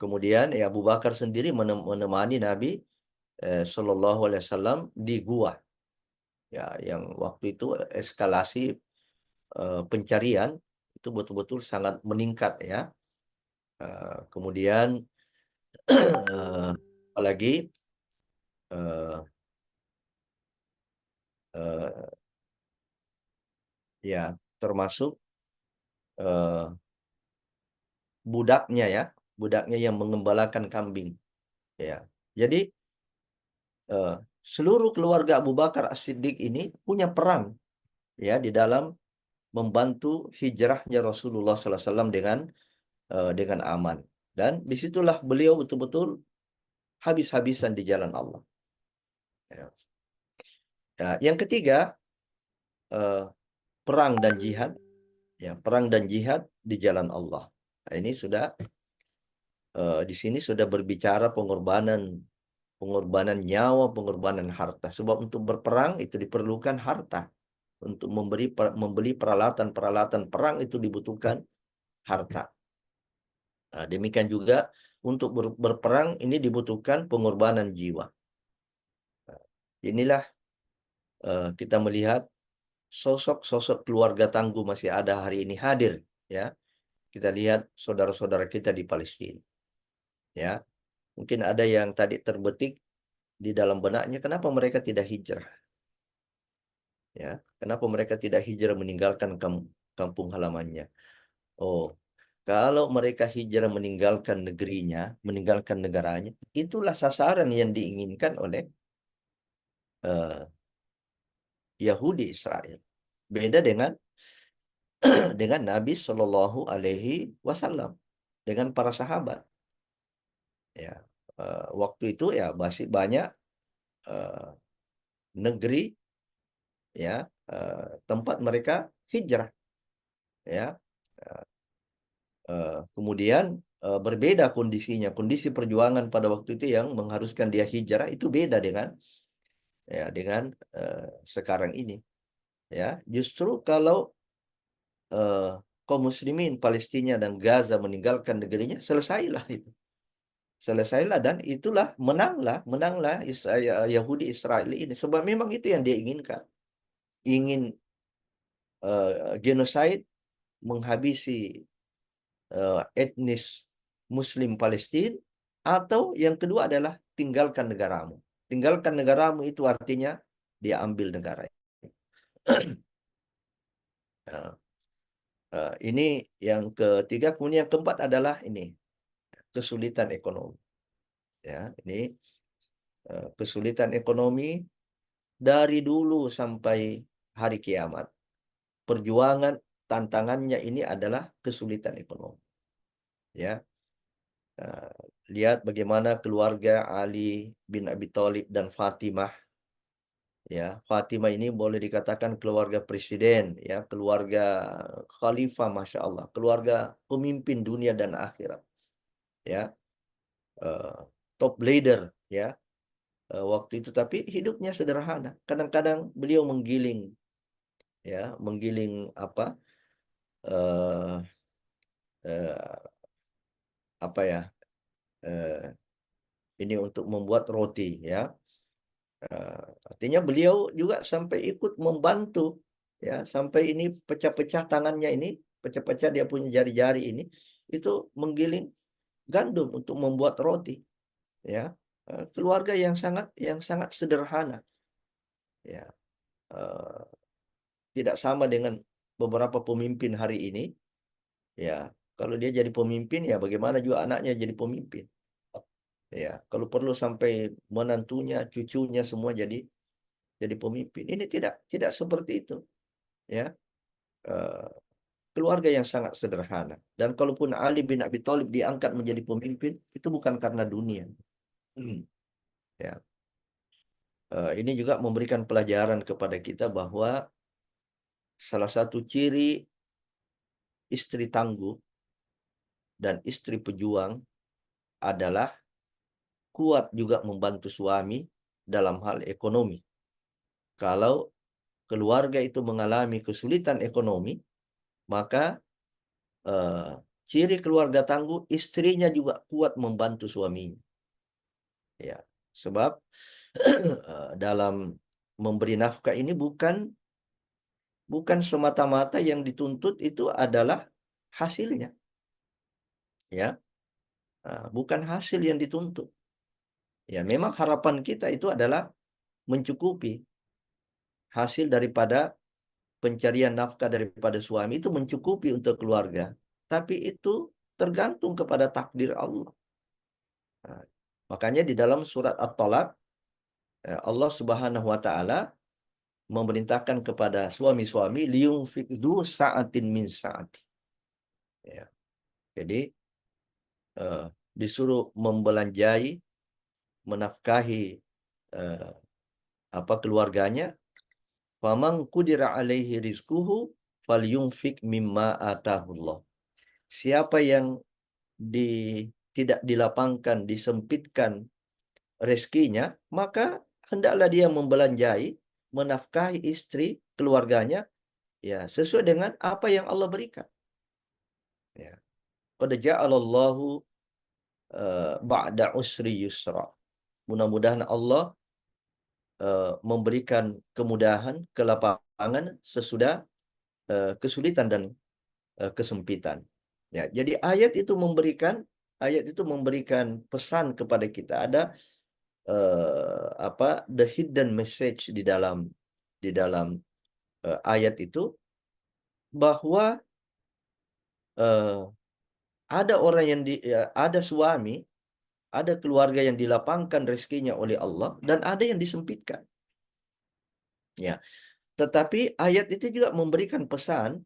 Kemudian ya Abu Bakar sendiri menemani Nabi Shallallahu Alaihi Wasallam di gua, ya, yang waktu itu eskalasi pencarian itu betul-betul sangat meningkat, ya. Kemudian apalagi ya, termasuk budaknya, ya, budaknya yang mengembalakan kambing, ya. Jadi seluruh keluarga Abu Bakar As-Siddiq ini punya peran, ya, di dalam membantu hijrahnya Rasulullah SAW dengan aman. Dan disitulah beliau betul-betul habis-habisan di jalan Allah. Ya. Ya, yang ketiga, perang dan jihad, ya, perang dan jihad di jalan Allah. Nah, ini sudah di sini sudah berbicara pengorbanan nyawa, pengorbanan harta. Sebab untuk berperang itu diperlukan harta. Untuk membeli peralatan perang itu dibutuhkan harta. Nah, demikian juga untuk berperang ini dibutuhkan pengorbanan jiwa. Inilah kita melihat sosok-sosok keluarga tangguh masih ada hari ini hadir, ya. Kita lihat saudara-saudara kita di Palestina, ya. Mungkin ada yang tadi terbetik di dalam benaknya, kenapa mereka tidak hijrah? Ya, kenapa mereka tidak hijrah meninggalkan kampung halamannya? Oh, kalau mereka hijrah meninggalkan negerinya, meninggalkan negaranya, itulah sasaran yang diinginkan oleh Yahudi Israel. Beda dengan Nabi Shallallahu Alaihi Wasallam, dengan para sahabat. Ya, waktu itu ya masih banyak negeri, ya, tempat mereka hijrah, ya. Kemudian berbeda kondisinya, kondisi perjuangan pada waktu itu yang mengharuskan dia hijrah itu beda dengan sekarang ini, ya. Justru kalau kaum muslimin Palestina dan Gaza meninggalkan negerinya, selesailah itu. Selesailah, dan itulah menanglah Yahudi Israel ini, sebab memang itu yang dia inginkan. Ingin genosid, menghabisi etnis Muslim Palestina, atau yang kedua adalah tinggalkan negaramu. Tinggalkan negaramu itu artinya dia ambil negara. Ini yang ketiga. Kemudian yang keempat adalah ini kesulitan ekonomi. Ya, ini kesulitan ekonomi dari dulu sampai hari kiamat. Perjuangan tantangannya ini adalah kesulitan ekonomi. Ya, lihat bagaimana keluarga Ali bin Abi Thalib dan Fatimah. Ya, Fatimah ini boleh dikatakan keluarga presiden, ya, keluarga khalifah, masya Allah, keluarga pemimpin dunia dan akhirat, ya, top leader, ya, waktu itu. Tapi hidupnya sederhana. Kadang-kadang beliau menggiling, ya, menggiling ini untuk membuat roti, ya. Artinya beliau juga sampai ikut membantu, ya, sampai ini pecah-pecah tangannya ini, pecah-pecah dia punya jari-jari ini, itu menggiling gandum untuk membuat roti, ya. Keluarga yang sangat sederhana, ya. Tidak sama dengan beberapa pemimpin hari ini, ya. Kalau dia jadi pemimpin, ya bagaimana juga anaknya jadi pemimpin, ya. Kalau perlu sampai menantunya, cucunya semua jadi pemimpin. Ini tidak seperti itu, ya. Keluarga yang sangat sederhana. Dan kalaupun Ali bin Abi Thalib diangkat menjadi pemimpin, itu bukan karena dunia. Ya. Ini juga memberikan pelajaran kepada kita bahwa salah satu ciri istri tangguh dan istri pejuang adalah kuat juga membantu suami dalam hal ekonomi. Kalau keluarga itu mengalami kesulitan ekonomi, maka ciri keluarga tangguh, istrinya juga kuat membantu suaminya. Ya, sebab dalam memberi nafkah ini bukan semata-mata yang dituntut itu adalah hasilnya. Ya, bukan hasil yang dituntut. Ya, memang harapan kita itu adalah mencukupi hasil daripada pencarian nafkah daripada suami, itu mencukupi untuk keluarga. Tapi itu tergantung kepada takdir Allah. Makanya di dalam surat At-Talaq, Allah Subhanahu wa taala memerintahkan kepada suami-suami liyunfiq du sa'atin min sa'ati. Ya. Jadi disuruh membelanjai, menafkahi keluarganya. Faman qudira alaihi rizquhu falyunfiq mimma atahullah. Siapa yang tidak dilapangkan, disempitkan rezekinya, maka hendaklah dia membelanjai, menafkahi istri, keluarganya, ya, sesuai dengan apa yang Allah berikan. Ya. Qad ja'alallahu ba'da usri yusra. Mudah-mudahan Allah memberikan kemudahan, kelapangan sesudah kesulitan dan kesempitan. Ya, jadi ayat itu memberikan pesan kepada kita. Ada the hidden message di dalam ayat itu, bahwa ada orang yang ada suami, ada keluarga yang dilapangkan rezekinya oleh Allah, dan ada yang disempitkan. Ya, tetapi ayat itu juga memberikan pesan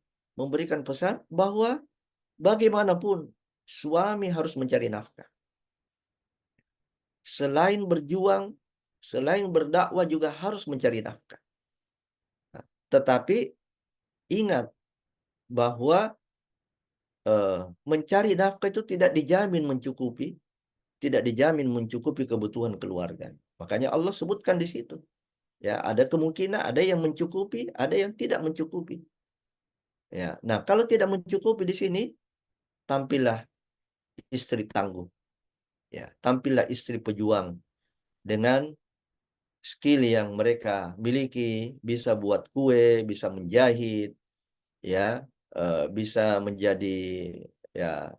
bahwa bagaimanapun suami harus mencari nafkah. Selain berjuang, selain berdakwah juga harus mencari nafkah. Nah, tetapi ingat bahwa mencari nafkah itu tidak dijamin mencukupi kebutuhan keluarga. Makanya Allah sebutkan di situ. Ya, ada kemungkinan ada yang mencukupi, ada yang tidak mencukupi. Ya, nah kalau tidak mencukupi di sini, tampillah istri tangguh. Ya, tampillah istri pejuang dengan skill yang mereka miliki, bisa buat kue, bisa menjahit, ya, bisa menjadi, ya,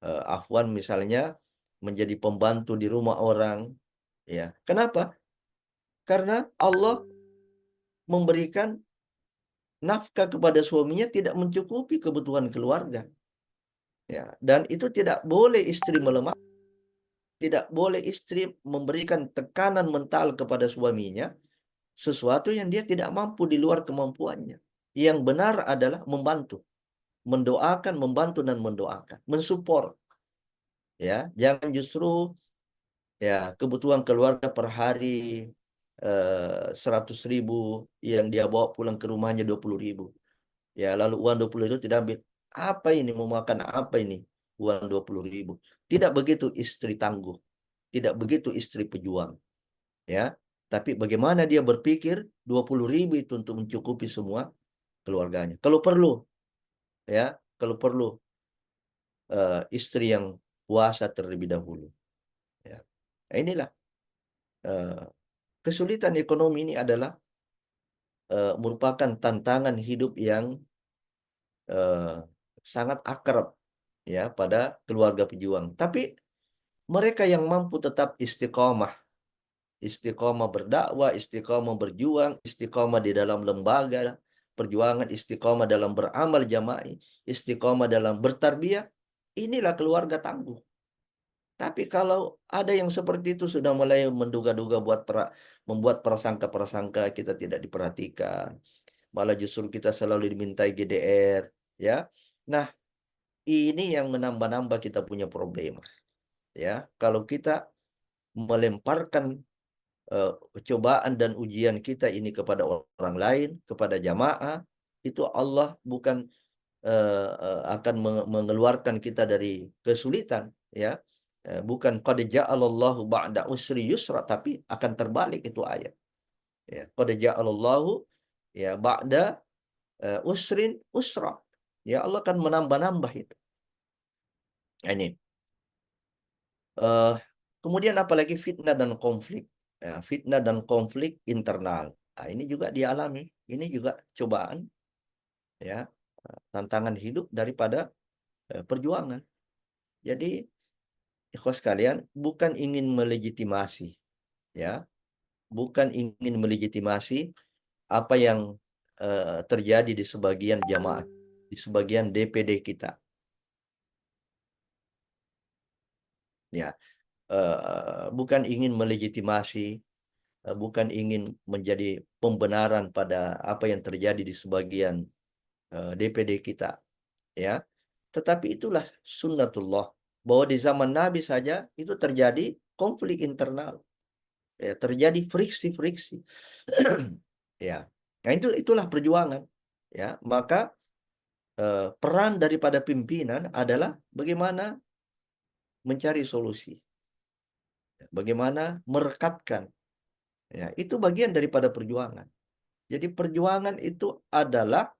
Afwan misalnya menjadi pembantu di rumah orang. Ya, kenapa? Karena Allah memberikan nafkah kepada suaminya tidak mencukupi kebutuhan keluarga. Ya, dan itu tidak boleh istri melemah, tidak boleh istri memberikan tekanan mental kepada suaminya sesuatu yang dia tidak mampu di luar kemampuannya. Yang benar adalah membantu, mendoakan, membantu dan mendoakan, mensupport. Ya, jangan justru ya kebutuhan keluarga per hari 100.000 yang dia bawa pulang ke rumahnya 20.000. Ya, lalu uang 20 itu tidak ambil. Apa ini, mau makan apa ini? Uang 20.000. Tidak begitu istri tangguh. Tidak begitu istri pejuang. Ya, tapi bagaimana dia berpikir 20.000 itu untuk mencukupi semua keluarganya. Kalau perlu, ya, istri yang puasa terlebih dahulu. Ya. Nah, inilah kesulitan ekonomi ini adalah merupakan tantangan hidup yang sangat akrab ya pada keluarga pejuang. Tapi mereka yang mampu tetap istiqomah berdakwah, istiqomah berjuang, istiqomah di dalam lembaga perjuangan, istiqomah dalam beramal jama'i, istiqomah dalam bertarbiyah, inilah keluarga tangguh. Tapi kalau ada yang seperti itu sudah mulai menduga-duga, membuat prasangka-prasangka, kita tidak diperhatikan, malah justru kita selalu dimintai GDR, ya. Nah, ini yang menambah-nambah kita punya problema. Ya, kalau kita melemparkan cobaan dan ujian kita ini kepada orang lain, kepada jamaah, itu Allah bukan akan mengeluarkan kita dari kesulitan, ya. Bukan qad ja'alallahu ba'da usri yusra, tapi akan terbalik itu ayat. Ya, qad ja'alallahu ya ba'da usrin usra. Ya, Allah akan menambah-nambah itu. Nah, ini. Kemudian apalagi fitnah dan konflik. Ya, fitnah dan konflik internal. Nah, ini juga dialami. Ini juga cobaan, ya, tantangan hidup daripada perjuangan. Jadi, ikhwas sekalian, bukan ingin melegitimasi, ya, bukan ingin melegitimasi apa yang terjadi di sebagian jamaah, di sebagian DPD kita. Ya, bukan ingin melegitimasi, bukan ingin menjadi pembenaran pada apa yang terjadi di sebagian DPD kita, ya. Tetapi itulah sunnatullah, bahwa di zaman Nabi saja itu terjadi konflik internal, ya, terjadi friksi-friksi. Ya, nah itulah perjuangan, ya. Maka peran daripada pimpinan adalah bagaimana mencari solusi, bagaimana merekatkan. Ya, itu bagian daripada perjuangan. Jadi perjuangan itu adalah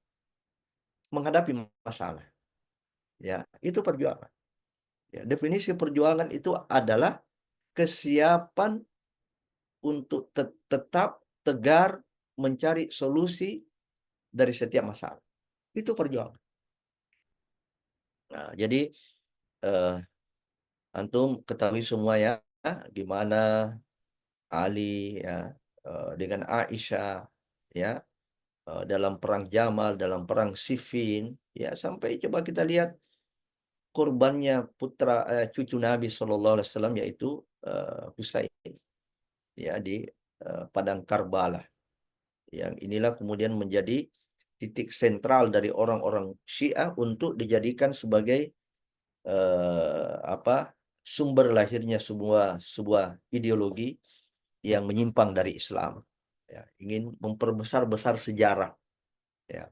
menghadapi masalah. Ya, itu perjuangan. Ya, definisi perjuangan itu adalah kesiapan untuk tetap tegar mencari solusi dari setiap masalah. Itu perjuangan. Nah, jadi antum ketahui semua ya, gimana Ali ya dengan Aisyah ya dalam perang Jamal, dalam perang Siffin ya, sampai coba kita lihat korbannya putra cucu Nabi SAW yaitu Husain ya di padang Karbala. Yang inilah kemudian menjadi titik sentral dari orang-orang Syiah untuk dijadikan sebagai sumber lahirnya sebuah ideologi yang menyimpang dari Islam. Ya, ingin memperbesar sejarah. Ya.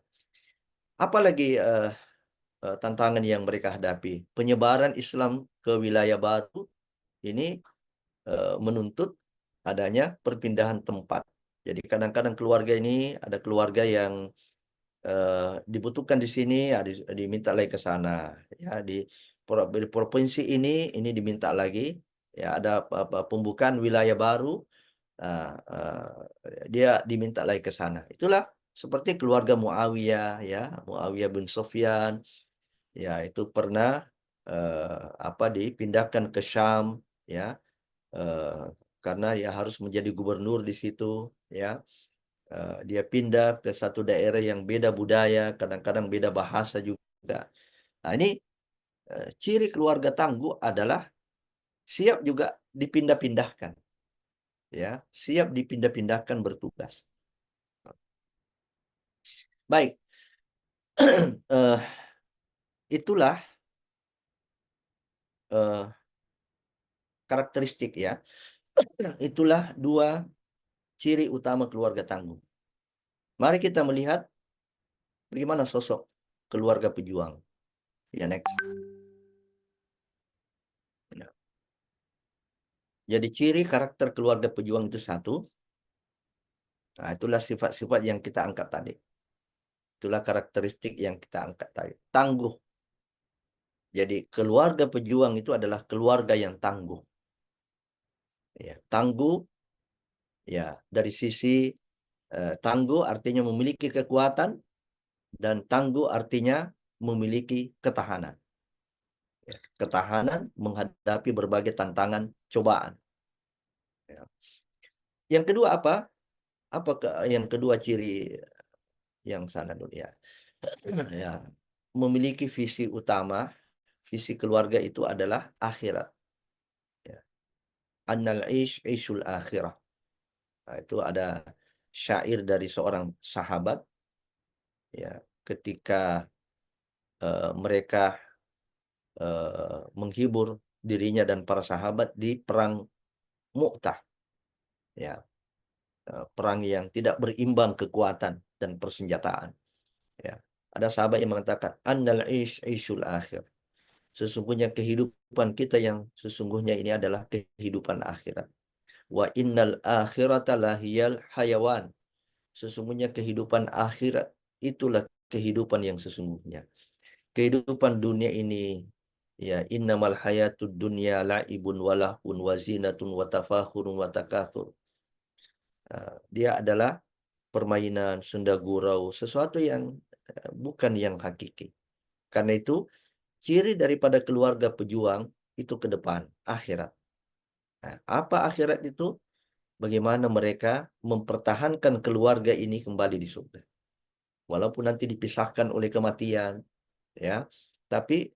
Apalagi tantangan yang mereka hadapi. Penyebaran Islam ke wilayah baru ini menuntut adanya perpindahan tempat. Jadi kadang-kadang keluarga ini ada keluarga yang dibutuhkan di sini, diminta lagi ke sana. Ya, di provinsi ini diminta lagi. Ya, ada pembukaan wilayah baru, dia diminta lagi ke sana. Itulah seperti keluarga Muawiyah, ya, Muawiyah bin Sufyan. Ya, itu pernah dipindahkan ke Syam, ya, karena ya harus menjadi gubernur di situ, ya. Dia pindah ke satu daerah yang beda budaya, kadang-kadang beda bahasa juga. Nah, ini ciri keluarga tangguh adalah siap juga dipindah-pindahkan, ya, siap dipindah-pindahkan bertugas. Baik, itulah karakteristik ya. Itulah dua ciri utama keluarga tangguh. Mari kita melihat bagaimana sosok keluarga pejuang. Ya, next. Ya. Jadi ciri karakter keluarga pejuang itu satu. Nah, itulah sifat-sifat yang kita angkat tadi. Itulah karakteristik yang kita angkat tadi. Tangguh. Jadi keluarga pejuang itu adalah keluarga yang tangguh. Ya, tangguh ya dari sisi tangguh artinya memiliki kekuatan, dan tangguh artinya memiliki ketahanan. Ya, ketahanan menghadapi berbagai tantangan, cobaan. Ya. Yang kedua apa? Yang kedua ciri yang sana dulu ya. Ya, memiliki visi utama, visi keluarga itu adalah akhirat. Ya. Annal ishul akhirah. Nah, itu ada syair dari seorang sahabat ya, ketika mereka menghibur dirinya dan para sahabat di perang Mu'tah. Ya, perang yang tidak berimbang kekuatan dan persenjataan. Ya. Ada sahabat yang mengatakan annal ishul akhir. Sesungguhnya kehidupan kita yang sesungguhnya ini adalah kehidupan akhirat. Wa innal akhirata lahiyal hayawan. Sesungguhnya kehidupan akhirat itulah kehidupan yang sesungguhnya. Kehidupan dunia ini ya innamal hayatud dunya la'ibun walahun wazinatun watafakhurun watakathur. Dia adalah permainan, senda gurau, sesuatu yang bukan yang hakiki. Karena itu ciri daripada keluarga pejuang itu ke depan, akhirat. Nah, apa akhirat itu? Bagaimana mereka mempertahankan keluarga ini kembali di surga. Walaupun nanti dipisahkan oleh kematian, ya, tapi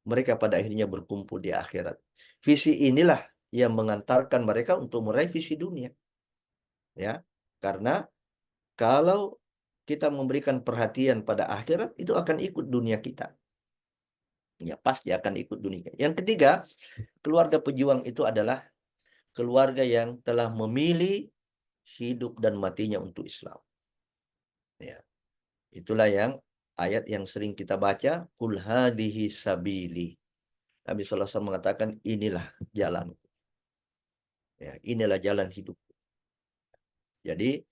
mereka pada akhirnya berkumpul di akhirat. Visi inilah yang mengantarkan mereka untuk meraih visi dunia. Ya, karena kalau kita memberikan perhatian pada akhirat, itu akan ikut dunia kita. Ya, pasti akan ikut dunia. Yang ketiga, keluarga pejuang itu adalah keluarga yang telah memilih hidup dan matinya untuk Islam. Ya. Itulah yang ayat yang sering kita baca, qul hadhihi sabili. Nabi SAW mengatakan inilah jalan. Ya, inilah jalan hidup. Jadi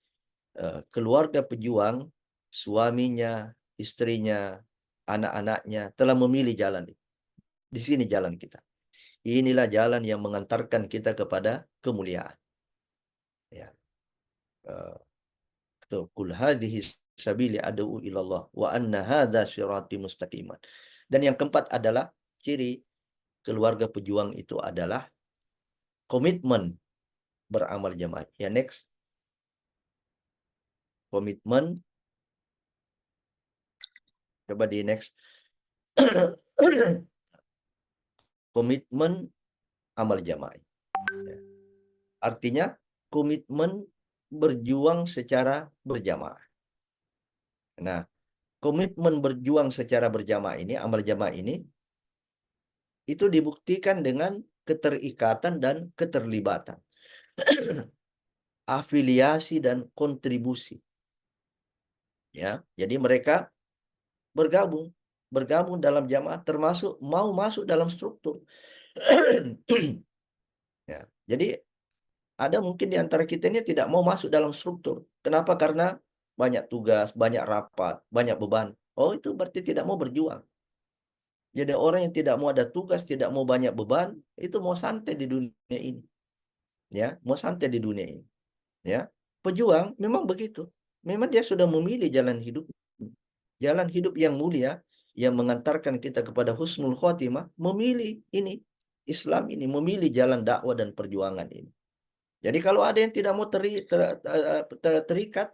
keluarga pejuang, suaminya, istrinya, anak-anaknya telah memilih jalan itu. Di sini jalan kita. Inilah jalan yang mengantarkan kita kepada kemuliaan. Ya. Qul hadhihi sabili ad'u ilallah wa anna hadza sirati mustaqiman. Dan yang keempat adalah ciri keluarga pejuang itu adalah komitmen beramal jamaah. Ya, next. Komitmen. Coba di next. Komitmen amal jamaah. Ya. Artinya komitmen berjuang secara berjamaah. Nah, komitmen berjuang secara berjamaah ini, amal jamaah ini, itu dibuktikan dengan keterikatan dan keterlibatan. Afiliasi dan kontribusi. Ya, jadi mereka bergabung dalam jamaah, termasuk mau masuk dalam struktur. Ya, jadi ada mungkin di antara kita ini tidak mau masuk dalam struktur. Kenapa? Karena banyak tugas, banyak rapat, banyak beban. Oh, itu berarti tidak mau berjuang. Jadi orang yang tidak mau ada tugas, tidak mau banyak beban, itu mau santai di dunia ini. Ya, mau santai di dunia ini. Ya, pejuang memang begitu. Memang dia sudah memilih jalan hidup. Jalan hidup yang mulia, yang mengantarkan kita kepada husnul khotimah, memilih ini. Islam ini, memilih jalan dakwah dan perjuangan ini. Jadi kalau ada yang tidak mau terikat,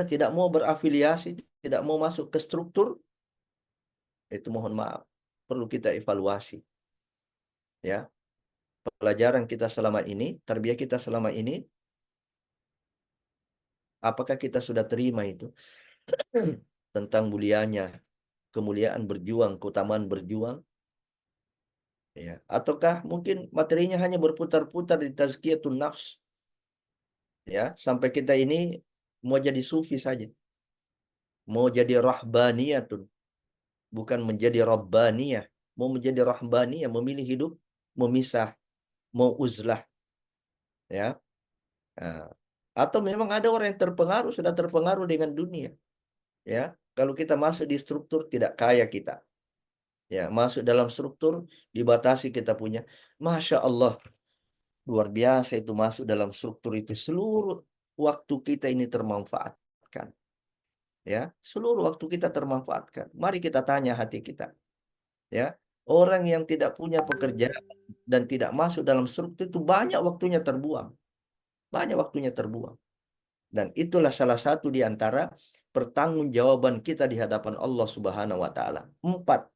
tidak mau berafiliasi, tidak mau masuk ke struktur, itu mohon maaf, perlu kita evaluasi. Ya, pelajaran kita selama ini, tarbiyah kita selama ini, apakah kita sudah terima itu? Tentang mulianya, kemuliaan berjuang, keutamaan berjuang. Ya, ataukah mungkin materinya hanya berputar-putar di tazkiyatun nafs. Ya, sampai kita ini mau jadi sufi saja. Mau jadi rahbaniyatun, bukan menjadi rabbaniyah. Mau menjadi rahbaniyah, memilih hidup memisah, mau uzlah. Ya. Nah, atau memang ada orang yang terpengaruh, sudah terpengaruh dengan dunia. Ya, kalau kita masuk di struktur tidak kaya kita. Ya, masuk dalam struktur dibatasi kita punya. Masya Allah, luar biasa itu masuk dalam struktur itu. Seluruh waktu kita ini termanfaatkan. Ya, seluruh waktu kita termanfaatkan. Mari kita tanya hati kita. Ya, orang yang tidak punya pekerjaan dan tidak masuk dalam struktur itu banyak waktunya terbuang. Banyak waktunya terbuang. Dan itulah salah satu di antara pertanggungjawaban kita di hadapan Allah Subhanahu wa taala. 4.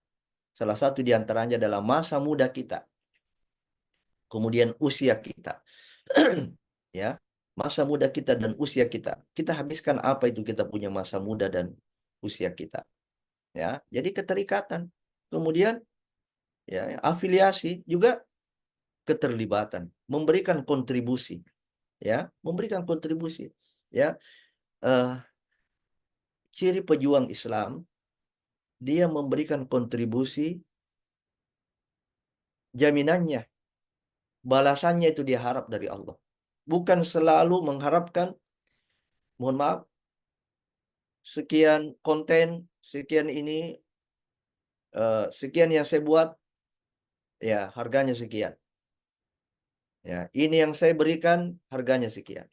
Salah satu di antaranya adalah masa muda kita. Kemudian usia kita. Ya, masa muda kita dan usia kita. Kita habiskan apa itu kita punya masa muda dan usia kita. Ya, jadi keterikatan. Kemudian ya, afiliasi juga keterlibatan, memberikan kontribusi. Ya, memberikan kontribusi. Ya, ciri pejuang Islam, dia memberikan kontribusi, jaminannya, balasannya itu dia harap dari Allah. Bukan selalu mengharapkan, mohon maaf, sekian konten, sekian ini, sekian yang saya buat, ya harganya sekian. Ya, ini yang saya berikan, harganya sekian.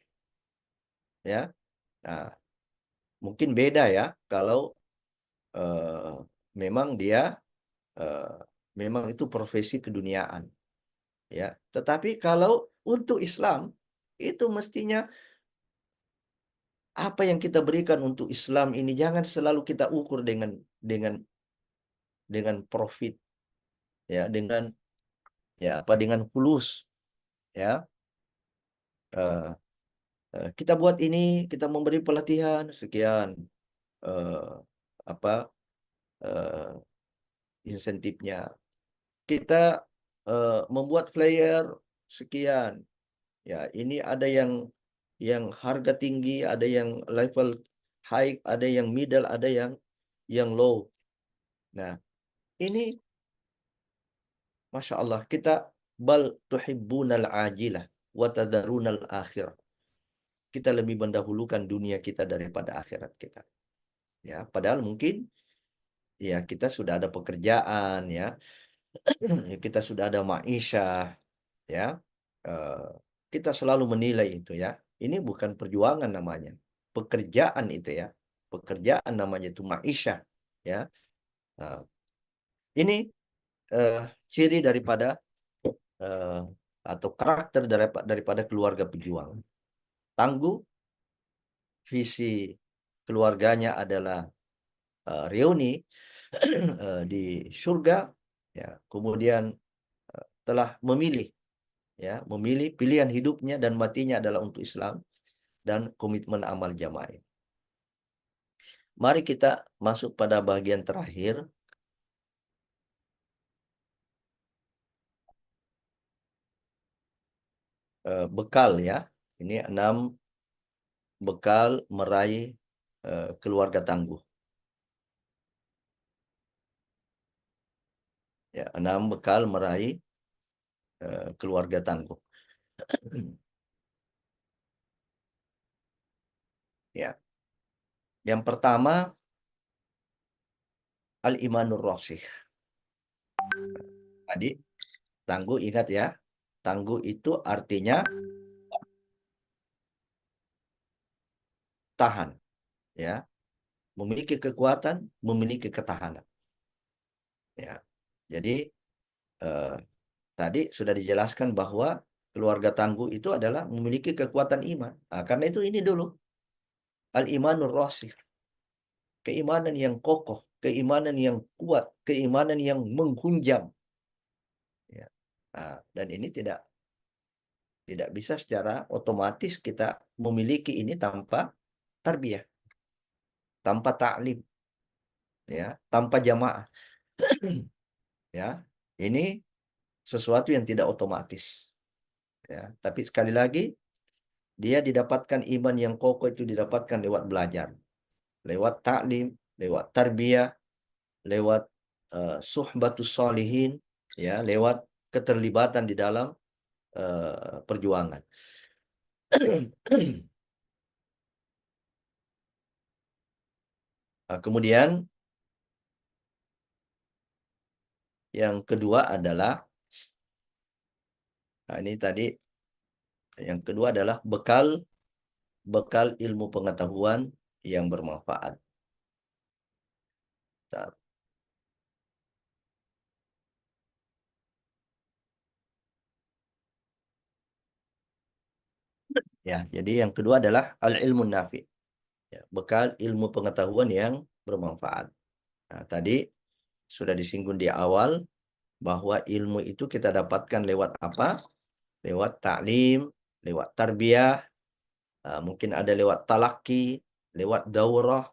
Ya, nah, mungkin beda ya kalau memang dia memang itu profesi keduniaan. Ya, tetapi kalau untuk Islam itu mestinya apa yang kita berikan untuk Islam ini jangan selalu kita ukur dengan profit, ya, dengan fulus, ya. Kita buat ini, kita memberi pelatihan sekian, insentifnya. Kita membuat flyer sekian. Ya, ini ada yang harga tinggi, ada yang level high, ada yang middle, ada yang low. Nah, ini Masya Allah, kita bal tuhibbunal ajilah wa tadharunal akhirah. Kita lebih mendahulukan dunia kita daripada akhirat kita. Ya, padahal mungkin ya kita sudah ada pekerjaan, ya. Kita sudah ada ma'isyah, ya. Kita selalu menilai itu, ya. Ini bukan perjuangan namanya, pekerjaan itu ya, pekerjaan namanya itu ma'isyah ya. Nah, ini ciri daripada atau karakter daripada keluarga pejuang. Tangguh, visi keluarganya adalah reuni di surga, ya. Kemudian telah memilih pilihan hidupnya dan matinya adalah untuk Islam dan komitmen amal jamaah. Mari kita masuk pada bagian terakhir. Bekal ya. Ini 6 bekal meraih keluarga tangguh. Ya, 6 bekal meraih keluarga tangguh. Ya. Yang pertama, al-imanur rasikh. Tadi tangguh, ingat ya. Tangguh itu artinya tahan, ya. Memiliki kekuatan, memiliki ketahanan. Ya. Jadi tadi sudah dijelaskan bahwa keluarga tangguh itu adalah memiliki kekuatan iman. Nah, karena itu ini dulu al-imanur rasikh. Keimanan yang kokoh, keimanan yang kuat, keimanan yang menghunjam. Ya. Nah, dan ini tidak bisa secara otomatis kita memiliki ini tanpa tarbiyah, tanpa ta'lim, ya, tanpa jamaah. Ya, ini sesuatu yang tidak otomatis. Ya, tapi sekali lagi dia didapatkan iman yang kokoh itu didapatkan lewat belajar, lewat ta'lim, lewat tarbiyah, lewat suhbatus sholihin, ya, lewat keterlibatan di dalam perjuangan. Kemudian yang kedua adalah ini tadi yang kedua adalah bekal ilmu pengetahuan yang bermanfaat. Ya, jadi yang kedua adalah al-ilmu nafi. Ya, bekal ilmu pengetahuan yang bermanfaat. Nah, tadi sudah disinggung di awal bahwa ilmu itu kita dapatkan lewat apa? Lewat ta'lim, lewat tarbiyah, mungkin ada lewat talaki, lewat daurah.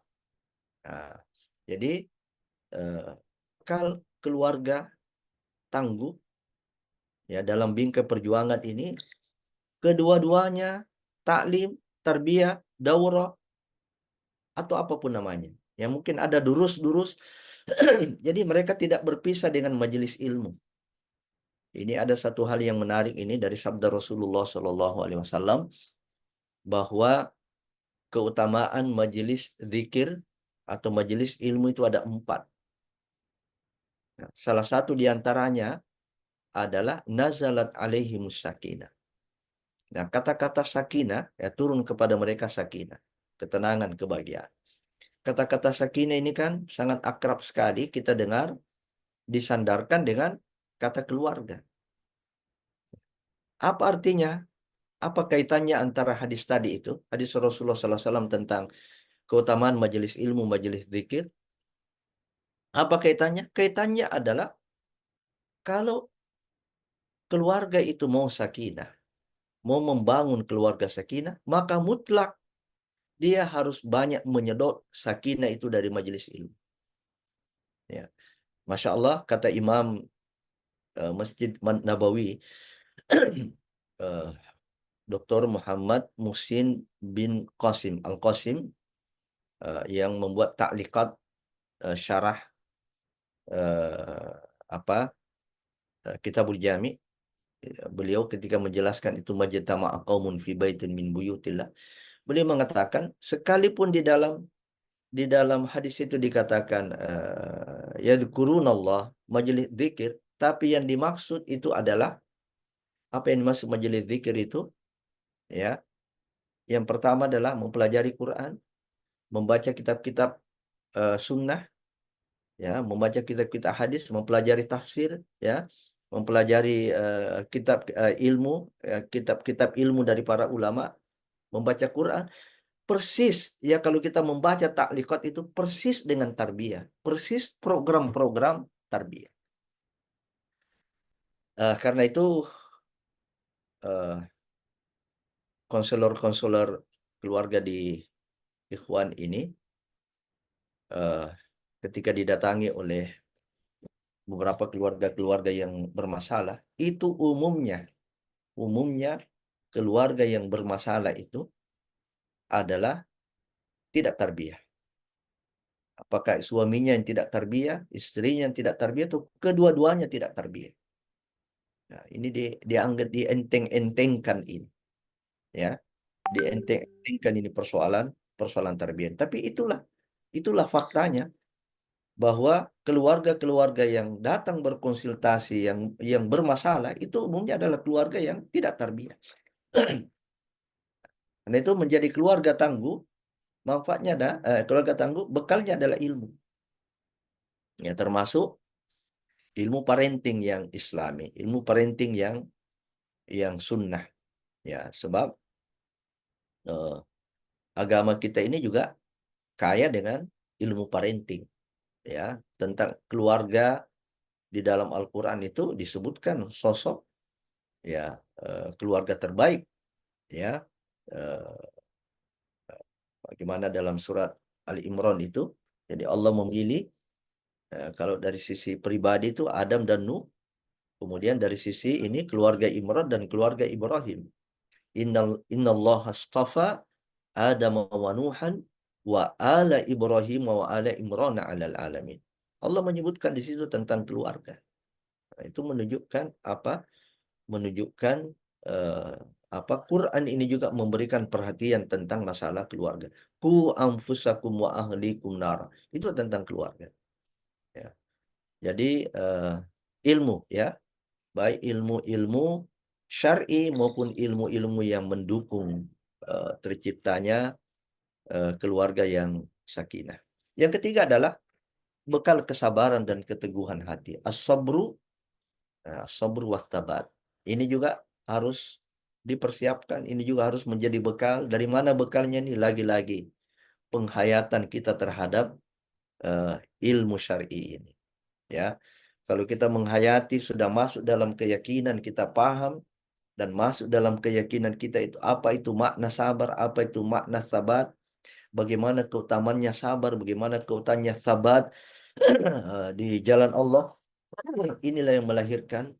Nah, jadi bekal keluarga tangguh ya dalam bingkai perjuangan ini kedua-duanya taklim, tarbiyah, daurah atau apapun namanya. Ya mungkin ada durus-durus. Jadi mereka tidak berpisah dengan majelis ilmu. Ini ada satu hal yang menarik ini dari sabda Rasulullah SAW bahwa keutamaan majelis zikir atau majelis ilmu itu ada 4. Nah, salah satu diantaranya adalah nazalat alaihimus sakinah. Nah, kata-kata sakinah ya turun kepada mereka sakinah, ketenangan, kebahagiaan. Kata-kata sakinah ini kan sangat akrab sekali kita dengar disandarkan dengan kata keluarga. Apa artinya? Apa kaitannya antara hadis tadi itu, hadis Rasulullah SAW tentang keutamaan majelis ilmu, majelis zikir? Apa kaitannya? Kaitannya adalah kalau keluarga itu mau sakinah, mau membangun keluarga sakinah, maka mutlak dia harus banyak menyedot sakinah itu dari majelis ilmu. Ya. Masya Allah, kata Imam Masjid Nabawi, Dr. Muhammad Muhsin bin Qasim Al-Qasim yang membuat ta'liqat syarah Kitabul Jami. Beliau ketika menjelaskan itu majtama'a qaumun fi baitin min buyutillah, beliau mengatakan sekalipun di dalam hadis itu dikatakan yadhkurunallah, majelis zikir, tapi yang dimaksud itu adalah apa yang dimaksud majelis zikir itu ya, Yang pertama adalah mempelajari Quran, membaca kitab-kitab sunnah, ya, membaca kitab-kitab hadis, mempelajari tafsir, ya, mempelajari kitab-kitab ilmu dari para ulama, membaca Quran. Persis, ya, kalau kita membaca takliqat itu persis dengan tarbiyah, persis program-program tarbiyah. Karena itu konselor-konselor keluarga di Ikhwan ini ketika didatangi oleh beberapa keluarga-keluarga yang bermasalah, itu umumnya keluarga yang bermasalah itu adalah tidak tarbiyah. Apakah suaminya yang tidak tarbiyah, istrinya yang tidak tarbiyah, atau kedua-duanya tidak tarbiyah. Nah, ini dianggap dienteng-entengkan ini, ya, dienteng-entengkan ini persoalan tarbiyah. Tapi itulah faktanya, bahwa keluarga-keluarga yang datang berkonsultasi yang bermasalah itu umumnya adalah keluarga yang tidak tarbiyah. Karena itu menjadi keluarga tangguh, manfaatnya keluarga tangguh, bekalnya adalah ilmu. Ya, termasuk ilmu parenting yang Islami, ilmu parenting yang sunnah. Ya, sebab agama kita ini juga kaya dengan ilmu parenting. Ya, tentang keluarga di dalam Al-Quran itu disebutkan sosok, ya, keluarga terbaik, ya, bagaimana dalam surat Ali Imran itu. Jadi Allah memilih kalau dari sisi pribadi itu Adam dan Nuh, kemudian dari sisi ini keluarga Imran dan keluarga Ibrahim. Innallaha astafa Adam wa Nuhan wa ala Ibrahim wa ala Imran 'alal alamin. Allah menyebutkan di situ tentang keluarga. Nah, itu menunjukkan apa? Menunjukkan Quran ini juga memberikan perhatian tentang masalah keluarga. Qu anfusakum wa ahlikum nar. Itu tentang keluarga. Ya. Jadi ilmu, ya, baik ilmu-ilmu syar'i maupun ilmu-ilmu yang mendukung terciptanya keluarga yang sakinah. Yang ketiga adalah bekal kesabaran dan keteguhan hati. As-sabru was-sabat. Ini juga harus dipersiapkan, ini juga harus menjadi bekal. Dari mana bekalnya ini? Lagi-lagi penghayatan kita terhadap ilmu syar'i ini. Ya, kalau kita menghayati, sudah masuk dalam keyakinan, kita paham dan masuk dalam keyakinan kita itu apa itu makna sabar, apa itu makna sabat, bagaimana keutamannya sabar, bagaimana keutamannya sabat di jalan Allah. Inilah yang melahirkan,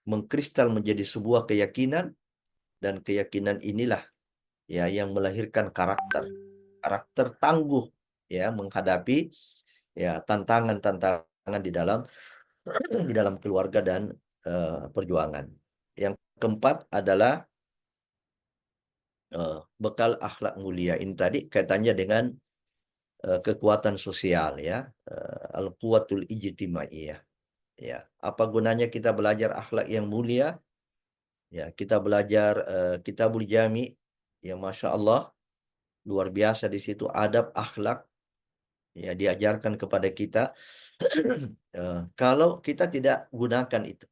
mengkristal menjadi sebuah keyakinan, dan keyakinan inilah, ya, yang melahirkan karakter tangguh, ya, menghadapi, ya, tantangan-tantangan di dalam keluarga dan perjuangan. Yang keempat adalah bekal akhlak mulia. Ini tadi kaitannya dengan kekuatan sosial, ya, al-quwatul ijtimaiyah. Ya, apa gunanya kita belajar akhlak yang mulia? Ya, kita belajar Kitabul Jami, ya, Masya Allah, luar biasa di situ adab akhlak, ya, diajarkan kepada kita. Kalau kita tidak gunakan itu,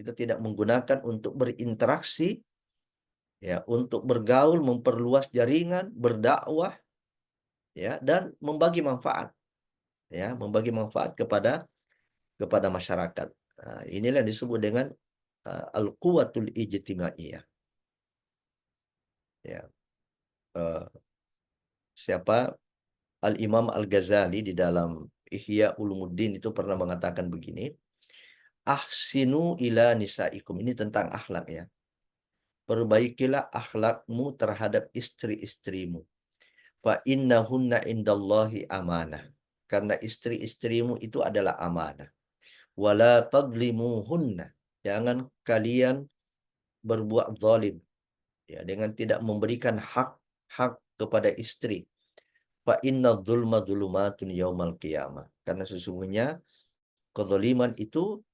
kita tidak menggunakan untuk berinteraksi, ya, untuk bergaul, memperluas jaringan, berdakwah, ya, dan membagi manfaat, ya, membagi manfaat kepada masyarakat. Nah, inilah yang disebut dengan al-quwatul ijtimaiyah. Ya. Siapa Al-Imam Al-Ghazali di dalam Ihya Ulumuddin itu pernah mengatakan begini, ahsinu ila nisaikum. Ini tentang akhlak, ya. Perbaikilah akhlakmu terhadap istri-istrimu. Fa innahunna indallahi amanah. Karena istri-istrimu itu adalah amanah. Wala tadlimuhunna. Jangan kalian berbuat zalim, ya, dengan tidak memberikan hak kepada istri. Fa inna dzulma dzulumatun yaumal qiyamah. Karena sesungguhnya kezaliman itu,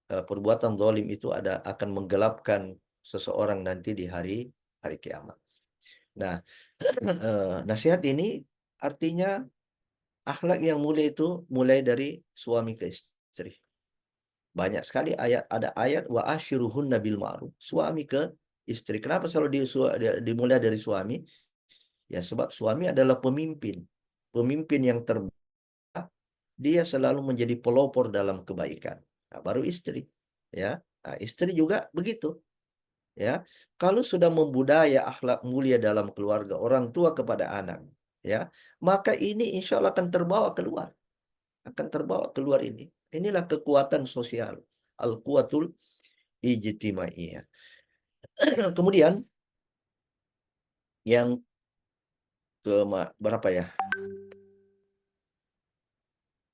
perbuatan zalim itu akan menggelapkan seseorang nanti di hari kiamat. Nah, nasihat ini artinya akhlak yang mulia itu mulai dari suami ke istri. Banyak sekali ada ayat wa ashiruhunna bil ma'ruf. Suami ke istri. Kenapa selalu dimulai dari suami? Ya sebab suami adalah pemimpin. Pemimpin yang terbaik, dia selalu menjadi pelopor dalam kebaikan. Nah, baru istri. Ya, nah, istri juga begitu. Ya, kalau sudah membudaya akhlak mulia dalam keluarga, orang tua kepada anak, ya, maka ini insya Allah akan terbawa keluar ini. Inilah kekuatan sosial, al-quwatul ijtimaiyah. Kemudian yang berapa ya?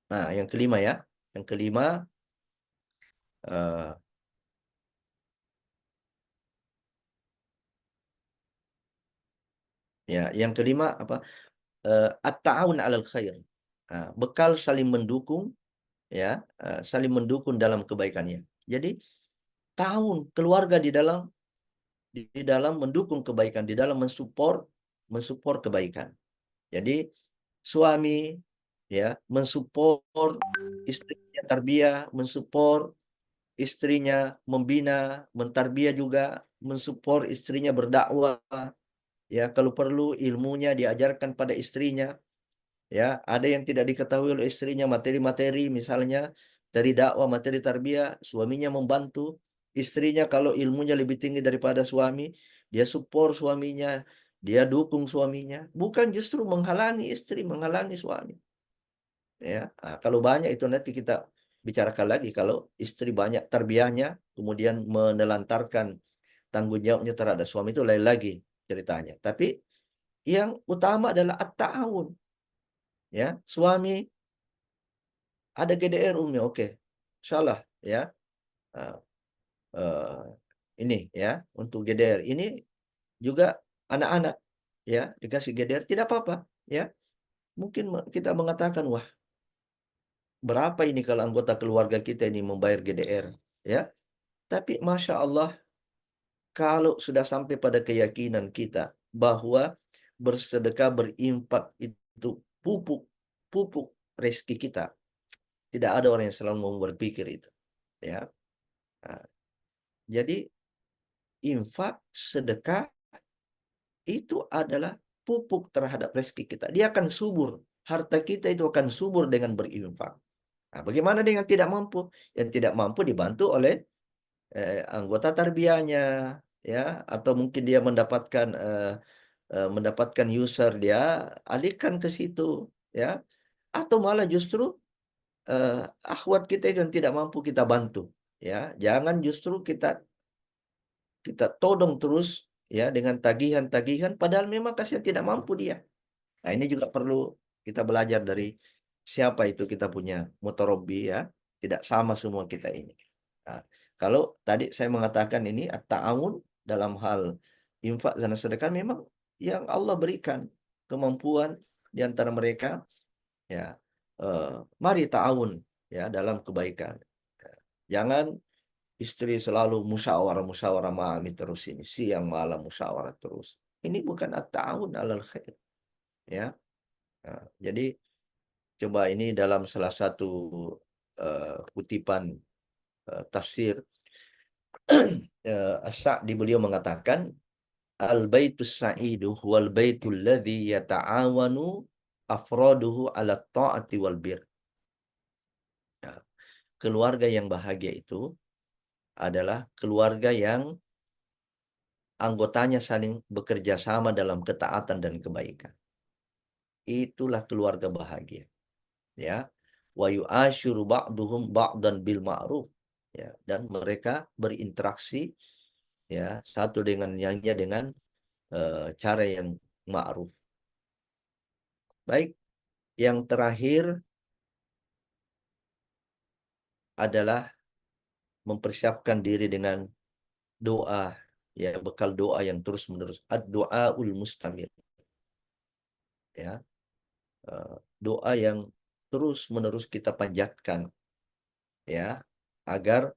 Nah, yang kelima ya. Yang kelima ya, yang kelima apa? At-ta'awun 'alal khair. Nah, bekal saling mendukung ya, saling mendukung dalam kebaikannya. Jadi tahun keluarga di dalam mendukung kebaikan, di dalam mensupport kebaikan. Jadi suami ya mensupport istrinya tarbiyah, mensupport istrinya membina, mentarbiyah juga, mensupport istrinya berdakwah. Ya, kalau perlu ilmunya diajarkan pada istrinya. Ya, ada yang tidak diketahui oleh istrinya, materi-materi misalnya dari dakwah, materi tarbiyah, suaminya membantu. Istrinya kalau ilmunya lebih tinggi daripada suami, dia support suaminya, dia dukung suaminya, bukan justru menghalangi istri, menghalangi suami. Ya, nah, kalau banyak itu nanti kita bicarakan lagi. Kalau istri banyak tarbiyahnya, kemudian menelantarkan tanggung jawabnya terhadap suami, itu lain lagi ceritanya. Tapi yang utama adalah at-ta'awun. Ya, suami ada GDR umumnya, oke. Insyaallah ya. Uh, uh, ini ya, untuk GDR ini juga anak-anak ya dikasih GDR tidak apa-apa ya. Mungkin kita mengatakan wah, berapa ini kalau anggota keluarga kita ini membayar GDR ya. Tapi Masya Allah, kalau sudah sampai pada keyakinan kita bahwa bersedekah, berinfak itu pupuk rezeki kita, tidak ada orang yang selalu mau berpikir itu ya. Nah, jadi infak, sedekah itu adalah pupuk terhadap rezeki kita. Dia akan subur. Harta kita itu akan subur dengan berinfak. Nah, bagaimana dengan tidak mampu? Yang tidak mampu dibantu oleh anggota tarbiyahnya, ya, atau mungkin dia mendapatkan user, dia alihkan ke situ, ya, atau malah justru akhwat kita itu yang tidak mampu kita bantu, ya, jangan justru kita todong terus ya dengan tagihan-tagihan padahal memang kasihan tidak mampu dia. Nah, ini juga perlu kita belajar dari siapa itu kita punya mutarabbi ya. Tidak sama semua kita ini. Nah, kalau tadi saya mengatakan ini at-ta'awun dalam hal infak dan sedekah memang yang Allah berikan kemampuan di antara mereka ya. Mari ta'awun ya dalam kebaikan. Jangan istri selalu musyawarah mami terus ini, siang malam musyawarah terus. Ini bukan at-ta'awun 'alal khair. Ya. Nah, jadi coba ini dalam salah satu kutipan tafsir As-Sa'di, beliau mengatakan al-baitus sa'idu huwal baitul ladzi yata'awanu afraduhu 'ala ta'ati wal bir. Nah, keluarga yang bahagia itu adalah keluarga yang anggotanya saling bekerja sama dalam ketaatan dan kebaikan. Itulah keluarga bahagia. Ya. Wa yu'ashiru ba'duhum ba'dan bil ma'ruf. Ya, dan mereka berinteraksi ya satu dengan yang dengan cara yang ma'ruf. Baik, yang terakhir adalah mempersiapkan diri dengan doa, ya, bekal doa yang terus-menerus. Ad-du'aul mustamir. Ya. Doa yang terus-menerus kita panjatkan ya agar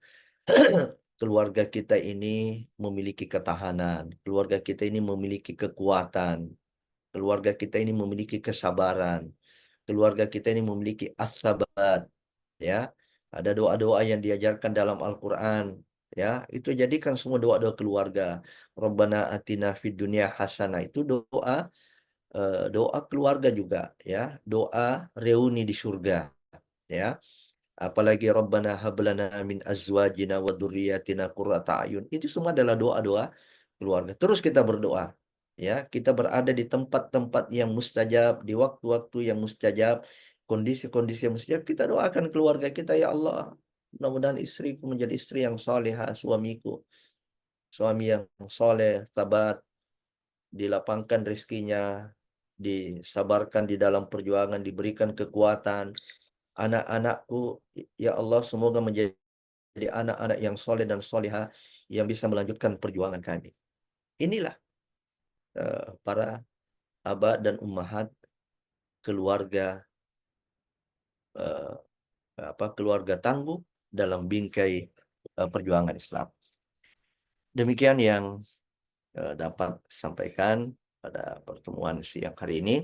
keluarga kita ini memiliki ketahanan, keluarga kita ini memiliki kekuatan, keluarga kita ini memiliki kesabaran, keluarga kita ini memiliki as-sabat, ya. Ada doa-doa yang diajarkan dalam Al-Quran, ya. Itu jadikan semua doa-doa keluarga. Rabbana atina fid dunya hasanah, itu doa doa keluarga juga, ya. Doa reuni di surga, ya. Apalagi Rabbana hablana min azwajina wa dzurriyyatina qurrata ayun. Itu semua adalah doa-doa keluarga. Terus kita berdoa. Ya, kita berada di tempat-tempat yang mustajab, di waktu-waktu yang mustajab, kondisi-kondisi yang mustajab, kita doakan keluarga kita, ya Allah. Mudah-mudahan istriku menjadi istri yang salehah, suamiku suami yang soleh, tabat, dilapangkan rezekinya, disabarkan di dalam perjuangan, diberikan kekuatan. Anak-anakku, ya Allah, semoga menjadi anak-anak yang soleh dan solehah yang bisa melanjutkan perjuangan kami. Inilah para aba dan ummahat, keluarga keluarga tangguh dalam bingkai perjuangan Islam. Demikian yang dapat sampaikan pada pertemuan siang hari ini.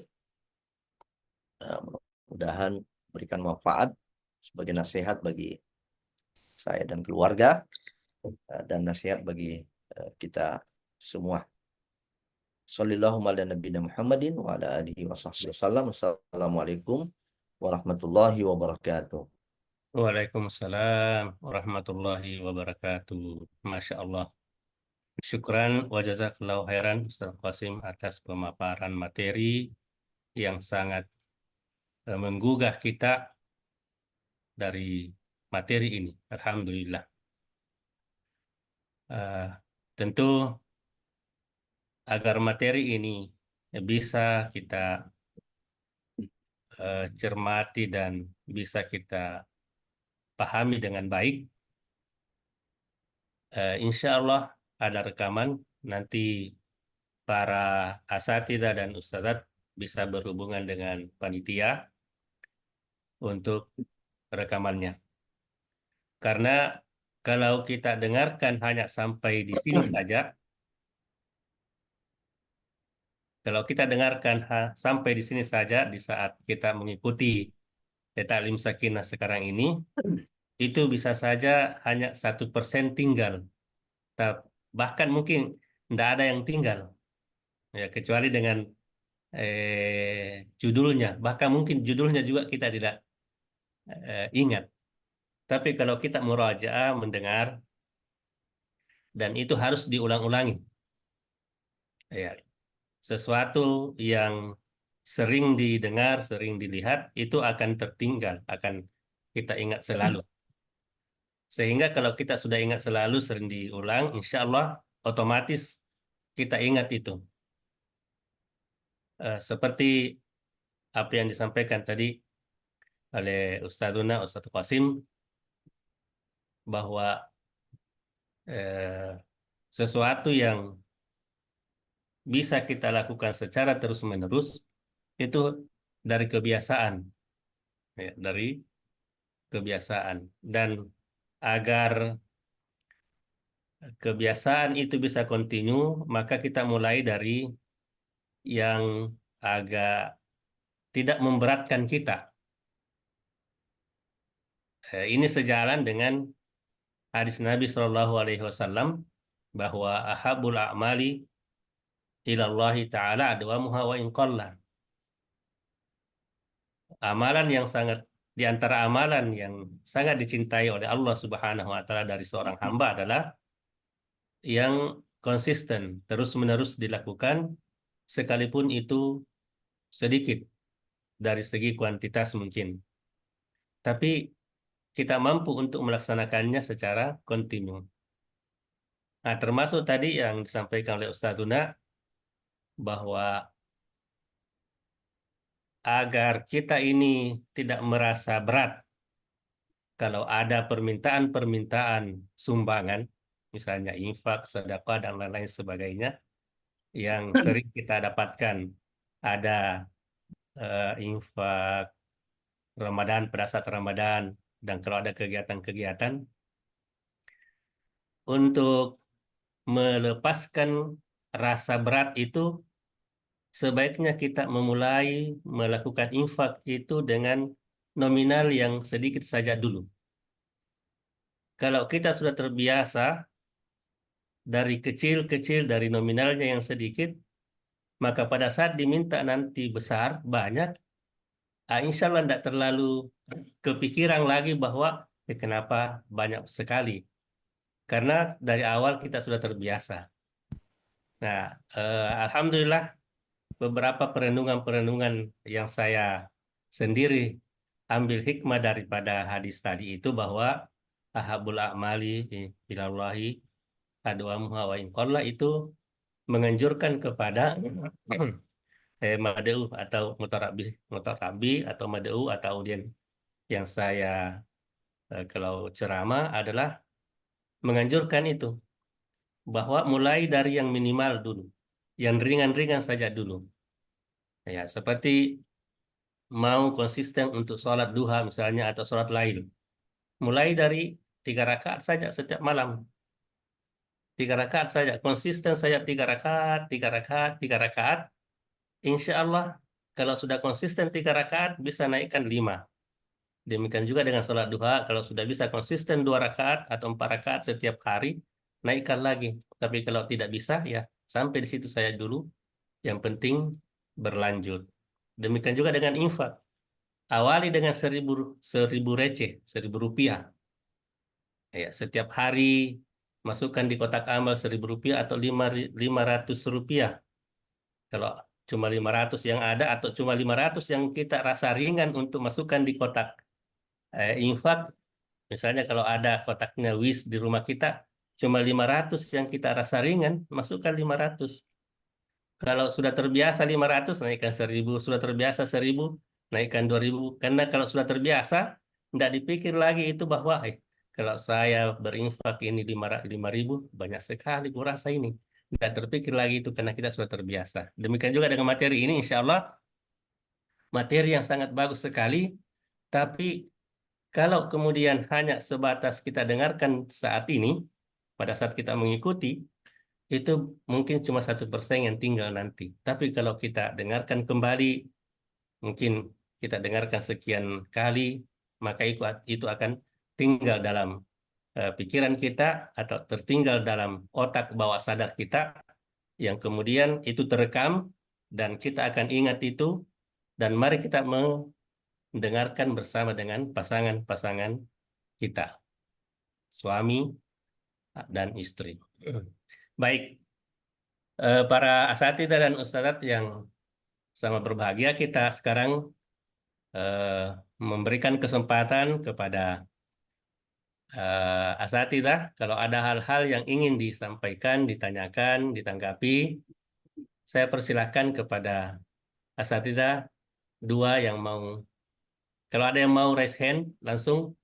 Mudah-mudahan berikan manfaat sebagai nasihat bagi saya dan keluarga, dan nasihat bagi kita semua. Sallallahu ala nabiyina Muhammadin wa ala alihi wa sahbihi wasallam. Assalamualaikum warahmatullahi wabarakatuh. Waalaikumsalam warahmatullahi wabarakatuh. Masya Allah. Syukran wa jazakallahu khairan Ustaz Qasim atas pemaparan materi yang sangat menggugah kita dari materi ini. Alhamdulillah. Tentu agar materi ini bisa kita cermati dan bisa kita pahami dengan baik, insya Allah ada rekaman, nanti para asatidzah dan ustadzat bisa berhubungan dengan panitia untuk rekamannya. Karena kalau kita dengarkan hanya sampai di sini saja, sampai di sini saja di saat kita mengikuti Ta'lim Sakinah sekarang ini, itu bisa saja hanya 1% tinggal. Bahkan mungkin tidak ada yang tinggal. Ya, kecuali dengan judulnya. Bahkan mungkin judulnya juga kita tidak ingat. Tapi kalau kita murajaah, mendengar, dan itu harus diulang-ulangi. Ya, sesuatu yang sering didengar, sering dilihat, itu akan tertinggal, akan kita ingat selalu. Sehingga kalau kita sudah ingat selalu, sering diulang, insya Allah otomatis kita ingat itu. Seperti apa yang disampaikan tadi oleh Ustadzuna, Ustadz Qasim, bahwa sesuatu yang bisa kita lakukan secara terus-menerus itu dari kebiasaan, ya, dari kebiasaan. Dan agar kebiasaan itu bisa kontinu, maka kita mulai dari yang agak tidak memberatkan kita. Ini sejalan dengan hadis Nabi Shallallahu Alaihi Wasallam bahwa ahabul a'mali ilallahi ta'ala adwamuha wa in qalla. Amalan yang sangat, di antara amalan yang sangat dicintai oleh Allah Subhanahu wa taala dari seorang hamba adalah yang konsisten, terus-menerus dilakukan sekalipun itu sedikit dari segi kuantitas mungkin. Tapi kita mampu untuk melaksanakannya secara kontinu. Nah, termasuk tadi yang disampaikan oleh Ustadzuna bahwa agar kita ini tidak merasa berat kalau ada permintaan-permintaan sumbangan, misalnya infak, sedekah, dan lain-lain sebagainya, yang sering kita dapatkan. Ada infak Ramadan pada saat Ramadan, dan kalau ada kegiatan-kegiatan, untuk melepaskan rasa berat itu, sebaiknya kita memulai melakukan infak itu dengan nominal yang sedikit saja dulu. Kalau kita sudah terbiasa dari kecil-kecil, dari nominalnya yang sedikit, maka pada saat diminta nanti besar, banyak, insya Allah tidak terlalu kepikiran lagi bahwa kenapa banyak sekali. Karena dari awal kita sudah terbiasa. Nah, alhamdulillah beberapa perenungan-perenungan yang saya sendiri ambil hikmah daripada hadis tadi itu bahwa ahabul a'mali ilallahi adwamuha wa in qalla itu menganjurkan kepada mad'u atau mutarabi atau mad'u atau audien yang saya kalau ceramah adalah menganjurkan itu bahwa mulai dari yang minimal dulu, yang ringan-ringan saja dulu. Ya, seperti mau konsisten untuk sholat duha misalnya atau sholat lain. Mulai dari 3 rakaat saja setiap malam. 3 rakaat saja, konsisten saja 3 rakaat, 3 rakaat, 3 rakaat. Insya Allah kalau sudah konsisten 3 rakaat bisa naikkan 5. Demikian juga dengan sholat duha, kalau sudah bisa konsisten 2 rakaat atau 4 rakaat setiap hari, naikkan lagi. Tapi kalau tidak bisa, ya sampai di situ saya dulu. Yang penting berlanjut. Demikian juga dengan infak. Awali dengan 1.000 receh, 1.000 rupiah. Ya, setiap hari masukkan di kotak amal 1.000 rupiah atau 500 rupiah. Kalau cuma 500 yang ada atau cuma 500 yang kita rasa ringan untuk masukkan di kotak infak. Misalnya kalau ada kotaknya WIS di rumah kita, cuma 500 yang kita rasa ringan, masukkan 500. Kalau sudah terbiasa 500, naikkan 1.000. Sudah terbiasa 1.000, naikkan 2.000. Karena kalau sudah terbiasa, tidak dipikir lagi itu bahwa kalau saya berinfak ini 5.000, banyak sekali kurasa ini. Tidak terpikir lagi itu karena kita sudah terbiasa. Demikian juga dengan materi ini, insya Allah, materi yang sangat bagus sekali. Tapi kalau kemudian hanya sebatas kita dengarkan saat ini, pada saat kita mengikuti, itu mungkin cuma 1% yang tinggal nanti. Tapi kalau kita dengarkan kembali, mungkin kita dengarkan sekian kali, maka itu akan tinggal dalam pikiran kita atau tertinggal dalam otak bawah sadar kita, yang kemudian itu terekam dan kita akan ingat itu, dan mari kita mendengarkan bersama dengan pasangan-pasangan kita, suami dan istri. Baik, para asatidzah dan ustadzat yang sama berbahagia, kita sekarang memberikan kesempatan kepada asatidzah kalau ada hal-hal yang ingin disampaikan, ditanyakan, ditanggapi. Saya persilahkan kepada asatidzah 2 yang mau, kalau ada yang mau raise hand langsung.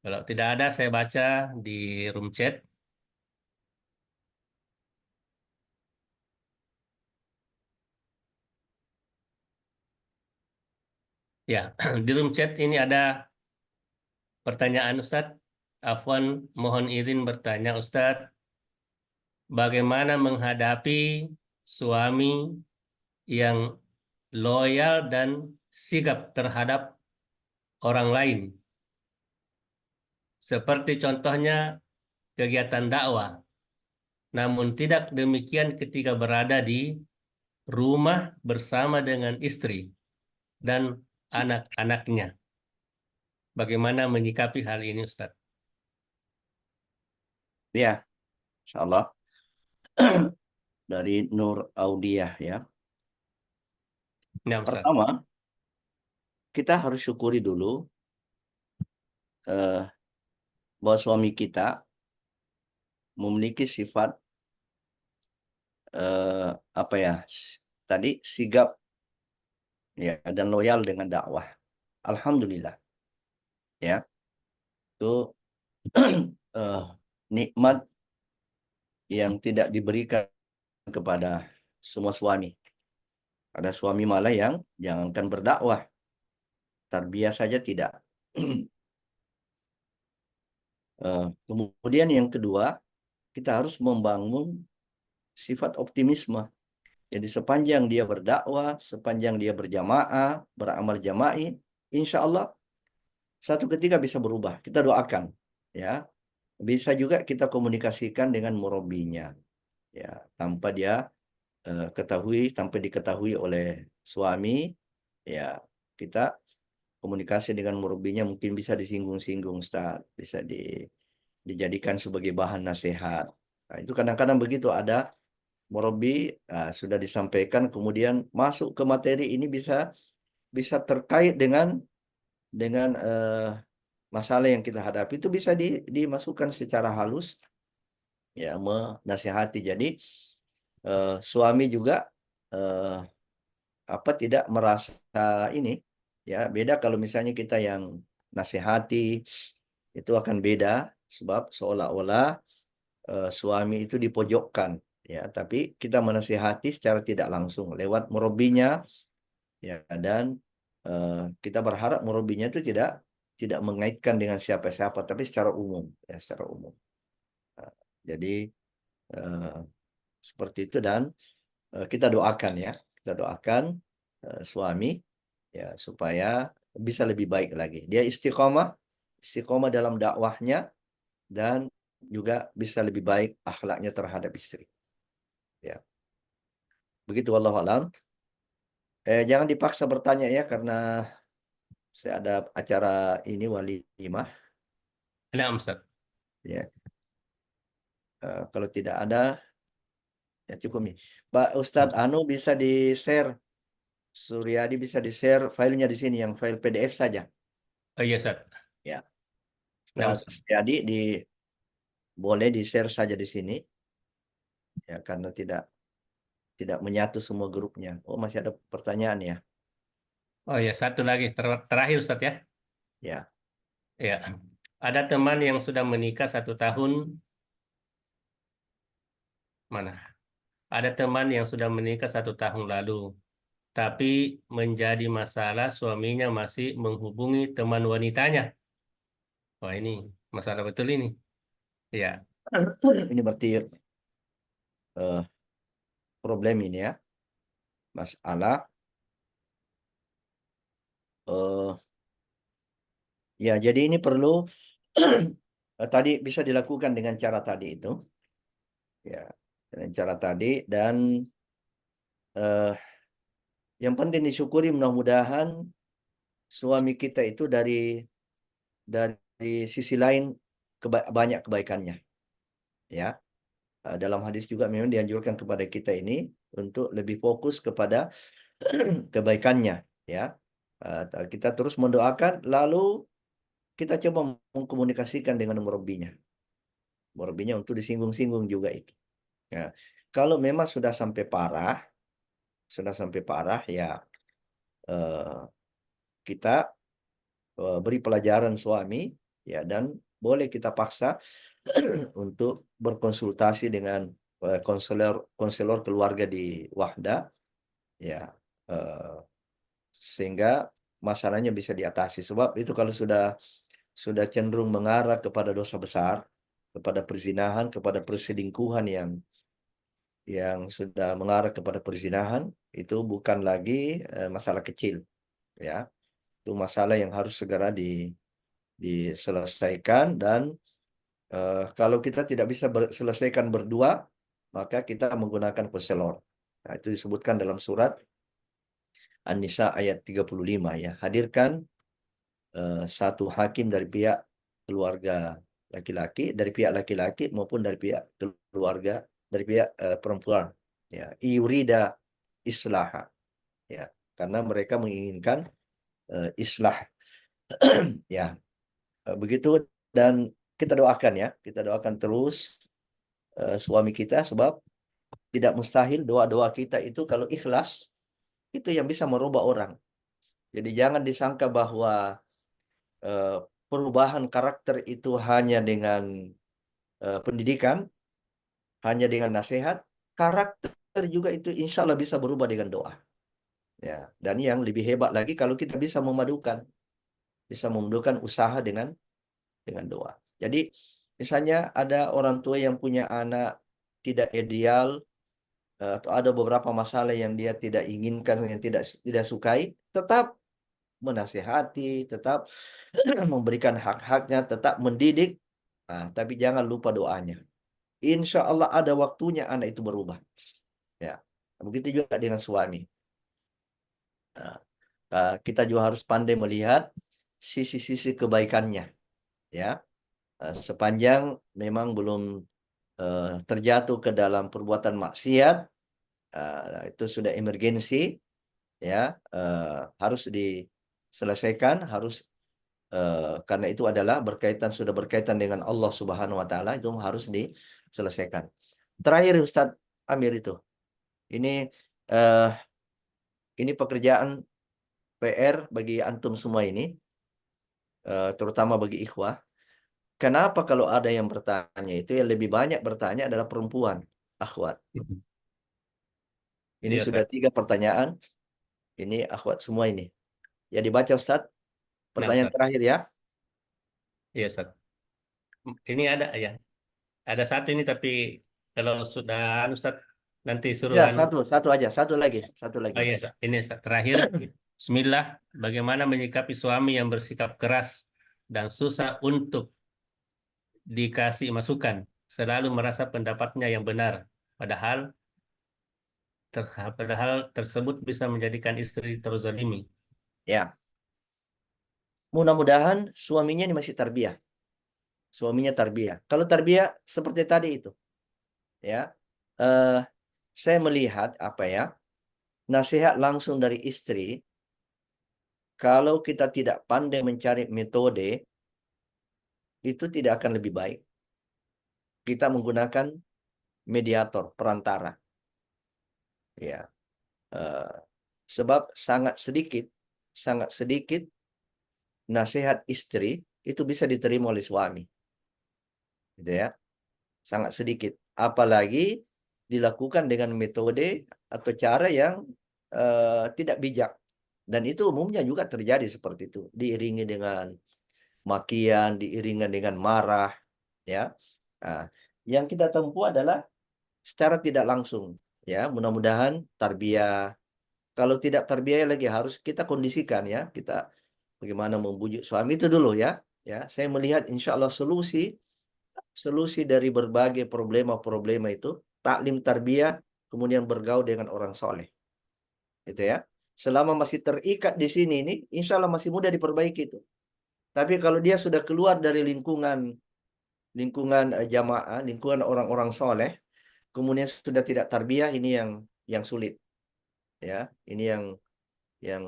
Kalau tidak ada, saya baca di room chat. Ya, di room chat ini ada pertanyaan Ustadz. Afwan, mohon izin bertanya Ustadz, bagaimana menghadapi suami yang loyal dan sigap terhadap orang lain? Seperti contohnya kegiatan dakwah, namun tidak demikian ketika berada di rumah bersama dengan istri dan anak-anaknya. Bagaimana menyikapi hal ini, Ustaz? Ya, insya Allah. Dari Nur Audiah ya. Ya, Ustaz. Pertama, kita harus syukuri dulu bahwa suami kita memiliki sifat tadi sigap ya dan loyal dengan dakwah. Alhamdulillah. Ya. Itu nikmat yang tidak diberikan kepada semua suami. Ada suami malah yang jangankan berdakwah, tarbiyah saja tidak. Kemudian yang kedua, kita harus membangun sifat optimisme. Jadi sepanjang dia berdakwah, sepanjang dia berjamaah, beramal jama'i, insya Allah satu ketika bisa berubah. Kita doakan, ya. Bisa juga kita komunikasikan dengan murabinya, ya, tanpa dia tanpa diketahui oleh suami, ya. Kita komunikasi dengan murabinya mungkin bisa disinggung-singgung, Ustaz, bisa dijadikan sebagai bahan nasihat. Nah, itu kadang-kadang begitu, ada murabi sudah disampaikan, kemudian masuk ke materi ini bisa terkait dengan masalah yang kita hadapi, itu bisa dimasukkan secara halus, ya, menasihati. Jadi suami juga tidak merasa ini, ya, beda kalau misalnya kita yang nasihati, itu akan beda, sebab seolah-olah suami itu dipojokkan, ya, tapi kita menasihati secara tidak langsung lewat murabinya, ya, dan kita berharap murabinya itu tidak mengaitkan dengan siapa-siapa, tapi secara umum, ya, secara umum. Nah, jadi seperti itu, dan kita doakan, ya, kita doakan suami, ya, supaya bisa lebih baik lagi. Dia istiqomah dalam dakwahnya, dan juga bisa lebih baik akhlaknya terhadap istri. Ya. Begitu, wallahu alam. Jangan dipaksa bertanya, ya, karena saya ada acara ini walimah. Nah, Ustaz. Ya. Kalau tidak ada, ya cukup nih. Pak Ustadz Anu bisa di-share, Suryadi bisa di-share filenya di sini, yang file PDF saja. Oh iya, Ustaz. Ya. Nah, Pak Suryadi boleh di-share saja di sini, ya, karena tidak menyatu semua grupnya. Oh, masih ada pertanyaan, ya? oh iya, satu lagi terakhir, Ustaz, ya. Ya. Ya, ada teman yang sudah menikah 1 tahun. Mana? Ada teman yang sudah menikah 1 tahun lalu, tapi menjadi masalah suaminya masih menghubungi teman wanitanya. Wah, ini masalah betul ini. Ya, Ini berarti problem ini, ya. Masalah ya, jadi ini perlu tadi bisa dilakukan dengan cara tadi itu, ya, dengan cara tadi, dan yang penting disyukuri, mudah-mudahan suami kita itu dari sisi lain banyak kebaikannya, ya. Dalam hadis juga memang dianjurkan kepada kita ini untuk lebih fokus kepada kebaikannya, ya. Kita terus mendoakan, lalu kita coba mengkomunikasikan dengan murabinya untuk disinggung-singgung juga itu. Ya. Kalau memang sudah sampai parah, ya, kita beri pelajaran suami, ya, dan boleh kita paksa untuk berkonsultasi dengan konselor keluarga di Wahda, ya, sehingga masalahnya bisa diatasi. Sebab itu kalau sudah cenderung mengarah kepada dosa besar, kepada perzinahan, kepada perselingkuhan yang sudah mengarah kepada perzinahan, itu bukan lagi masalah kecil, ya. Itu masalah yang harus segera diselesaikan, dan kalau kita tidak bisa selesaikan berdua, maka kita menggunakan konselor. Nah, itu disebutkan dalam surat An-Nisa ayat 35, ya. Hadirkan satu hakim dari pihak keluarga laki-laki, dari pihak laki-laki maupun dari pihak keluarga, dari pihak perempuan, ya, yurida islaha, ya, karena mereka menginginkan islah. Ya, begitu, dan kita doakan, ya, kita doakan terus suami kita, sebab tidak mustahil doa-doa kita itu kalau ikhlas, itu yang bisa merubah orang. Jadi jangan disangka bahwa perubahan karakter itu hanya dengan pendidikan, hanya dengan nasihat. Karakter juga itu insya Allah bisa berubah dengan doa, ya. Dan yang lebih hebat lagi kalau kita bisa memadukan usaha dengan doa. Jadi misalnya ada orang tua yang punya anak tidak ideal, atau ada beberapa masalah yang dia tidak inginkan, yang tidak sukai, tetap menasehati, tetap memberikan hak-haknya, tetap mendidik. Nah, tapi jangan lupa doanya. Insya Allah ada waktunya anak itu berubah. Ya, begitu juga dengan suami. Nah, kita juga harus pandai melihat sisi-sisi kebaikannya. Ya, sepanjang memang belum terjatuh ke dalam perbuatan maksiat, itu sudah emergensi, ya, harus diselesaikan, harus karena itu adalah sudah berkaitan dengan Allah Subhanahu Wa Taala, itu harus diselesaikan. Terakhir Ustadz Amir itu, ini eh, pekerjaan PR bagi antum semua ini, terutama bagi ikhwah. Kenapa kalau ada yang bertanya itu yang lebih banyak bertanya adalah perempuan, akhwat. Ini Iya, sudah Ustaz. 3 pertanyaan. Ini akhwat semua ini. Ya dibaca Ustadz. Nah, Pertanyaan Ustaz. terakhir ya. Iya, Ustaz. Ini ada ya. Ada satu ini tapi kalau sudah Ustaz nanti suruh Ya, satu aja, satu lagi. Oh iya, Ustaz. Ini Ustaz. Terakhir. Bismillah, bagaimana menyikapi suami yang bersikap keras dan susah untuk dikasih masukan, selalu merasa pendapatnya yang benar, padahal padahal tersebut bisa menjadikan istri terzalimi. Ya. Mudah-mudahan suaminya ini masih tarbiyah. Suaminya tarbiyah. Kalau tarbiyah seperti tadi itu, ya. Saya melihat nasihat langsung dari istri, kalau kita tidak pandai mencari metode, itu tidak akan lebih baik. Kita menggunakan mediator, perantara. Ya. Sebab sangat sedikit nasihat istri itu bisa diterima oleh suami. Gitu ya. Sangat sedikit. Apalagi dilakukan dengan metode atau cara yang tidak bijak. Dan itu umumnya juga terjadi seperti itu. Diiringi dengan makian, diiringi dengan marah. Ya. Nah, yang kita tempuh adalah secara tidak langsung. Ya, mudah-mudahan tarbiyah. Kalau tidak tarbiyah lagi harus kita kondisikan ya. Kita bagaimana membujuk suami itu dulu ya. Ya, saya melihat insya Allah solusi dari berbagai problema itu taklim tarbiyah, kemudian bergaul dengan orang soleh, gitu ya. Selama masih terikat di sini ini, insya Allah masih mudah diperbaiki itu. Tapi kalau dia sudah keluar dari lingkungan jamaah, lingkungan orang-orang soleh, kemudian sudah tidak tarbiyah, ini yang sulit, ya. Ini yang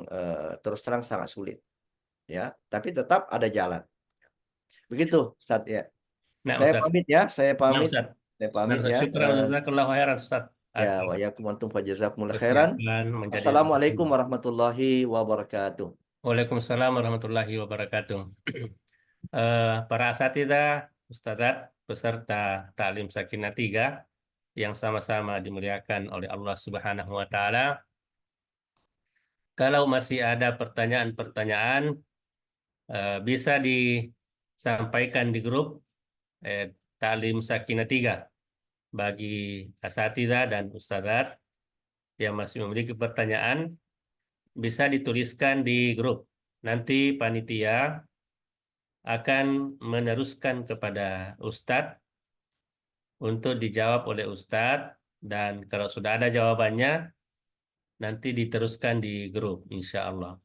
terus terang sangat sulit, ya. Tapi tetap ada jalan. Begitu, Ustaz ya. Nah, Saya Ustaz. pamit ya, saya Nah, pamit. Ustaz. Saya Nah, pamit Ustaz. ya. Syukran jazakallahu khairan, Ustaz. Ya, wa Atas yakum antum fa jazakumullah khairan. persiapan menjadi Assalamualaikum warahmatullahi wabarakatuh. Waalaikumsalam warahmatullahi wabarakatuh. Para asatidzah, ustadzat, peserta Ta'lim Sakinah 3 yang sama-sama dimuliakan oleh Allah Subhanahu wa taala. Kalau masih ada pertanyaan-pertanyaan, bisa disampaikan di grup Ta'lim Sakinah 3 bagi asatidzah dan ustadzat yang masih memiliki pertanyaan, bisa dituliskan di grup. Nanti panitia akan meneruskan kepada Ustadz untuk dijawab oleh Ustadz, dan kalau sudah ada jawabannya nanti diteruskan di grup insya Allah.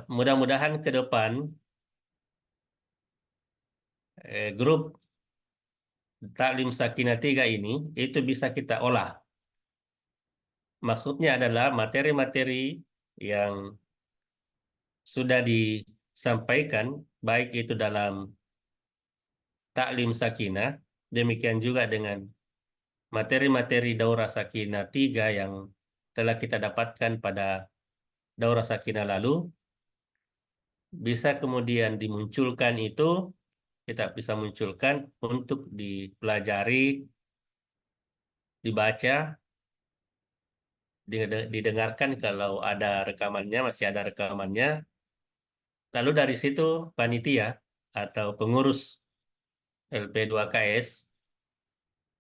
Mudah-mudahan ke depan grup Ta'lim Sakinah 3 ini itu bisa kita olah. Maksudnya adalah materi-materi yang sudah disampaikan baik itu dalam Ta'lim Sakinah, demikian juga dengan materi-materi Daurah Sakinah 3 yang telah kita dapatkan pada Daurah Sakinah lalu, bisa kemudian dimunculkan itu, kita bisa munculkan untuk dipelajari, dibaca, didengarkan kalau ada rekamannya, masih ada rekamannya. Lalu dari situ panitia atau pengurus LP2KS,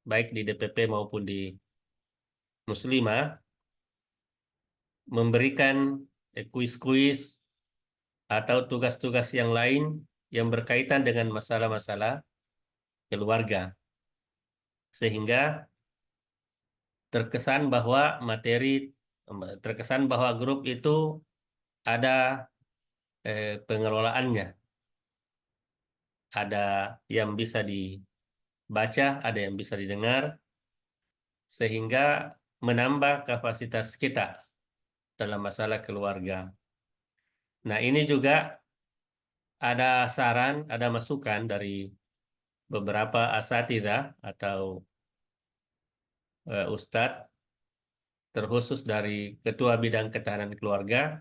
baik di DPP maupun di Muslimah, memberikan kuis-kuis atau tugas-tugas yang lain yang berkaitan dengan masalah-masalah keluarga. Sehingga terkesan bahwa grup itu ada pengelolaannya. Ada yang bisa dibaca, ada yang bisa didengar, sehingga menambah kapasitas kita dalam masalah keluarga. Nah, ini juga ada saran, ada masukan dari beberapa asatidzah atau ustadz, terkhusus dari Ketua Bidang Ketahanan Keluarga,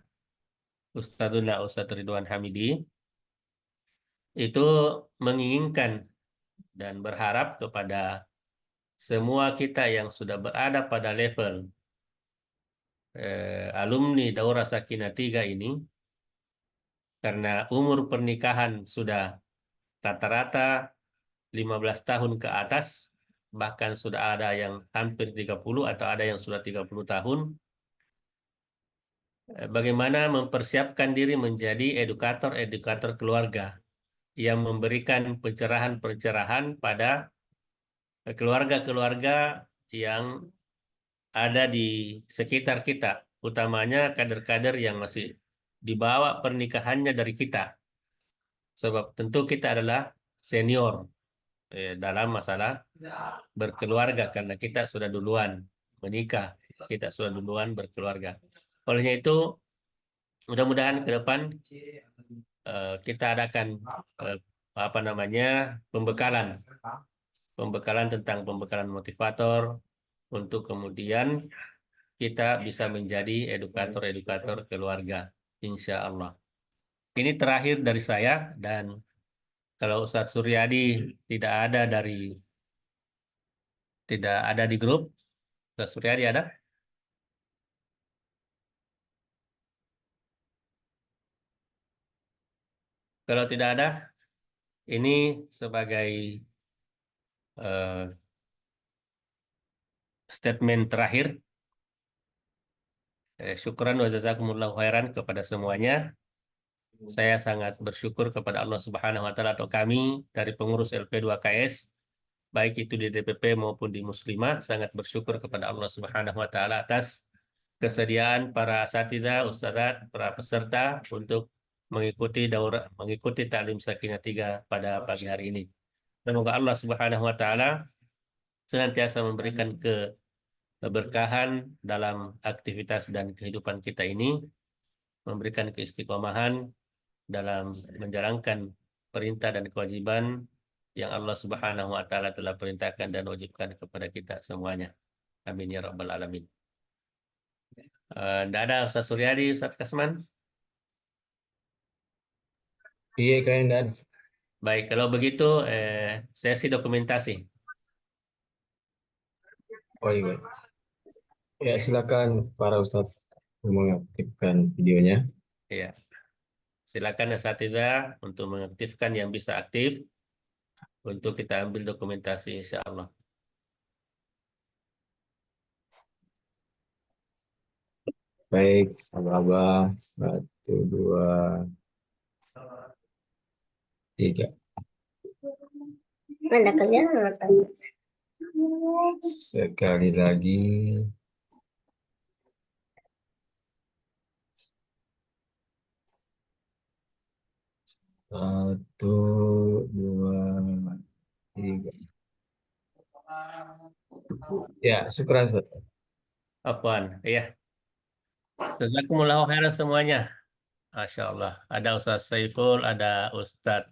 Ustadz Ridwan Hamidi, itu menginginkan dan berharap kepada semua kita yang sudah berada pada level alumni Daurah Sakinah 3 ini, karena umur pernikahan sudah rata-rata 15 tahun ke atas, bahkan sudah ada yang hampir 30 atau ada yang sudah 30 tahun, bagaimana mempersiapkan diri menjadi edukator-edukator keluarga yang memberikan pencerahan-pencerahan pada keluarga-keluarga yang ada di sekitar kita, utamanya kader-kader yang masih dibawa pernikahannya dari kita. Sebab tentu kita adalah senior dalam masalah berkeluarga karena kita sudah duluan menikah, kita sudah duluan berkeluarga. Olehnya itu, mudah-mudahan ke depan kita adakan pembekalan tentang pembekalan motivator untuk kemudian kita bisa menjadi edukator-edukator keluarga, insya Allah. Ini terakhir dari saya, dan kalau Ustadz Suryadi tidak ada di grup, Ustadz Suryadi ada? Kalau tidak ada, ini sebagai statement terakhir. Syukran wa jazakumullahu khairan kepada semuanya. Saya sangat bersyukur kepada Allah Subhanahu wa taala atau kami dari pengurus LP2KS, baik itu di DPP maupun di Muslimah, sangat bersyukur kepada Allah Subhanahu wa taala atas kesediaan para asatidzah, ustadzat, para peserta untuk mengikuti taklim Sakinah 3 pada pagi hari ini. Semoga Allah Subhanahu wa taala senantiasa memberikan keberkahan dalam aktivitas dan kehidupan kita ini, memberikan keistiqomahan dalam menjalankan perintah dan kewajiban yang Allah Subhanahu wa taala telah perintahkan dan wajibkan kepada kita semuanya. Amin ya rabbal alamin. Tidak ada Ustaz Suryadi, Ustaz Kasman? Iya, kayaknya enggak ada. Baik, kalau begitu sesi dokumentasi. Oh iya. Ya, silakan para Ustadz mengaktifkan videonya. Ya. Silakan asatidzah untuk mengaktifkan yang bisa aktif untuk kita ambil dokumentasi insya Allah. Baik, abah-abah. 1, 2, 3. Ada kerjaan apa? Sekali lagi. Satu, 2, 3. Ya, syukuran Ustaz. Afwan, ya. Jazakumullahu khairan semuanya. Masya Allah. Ada Ustaz Saiful, ada Ustaz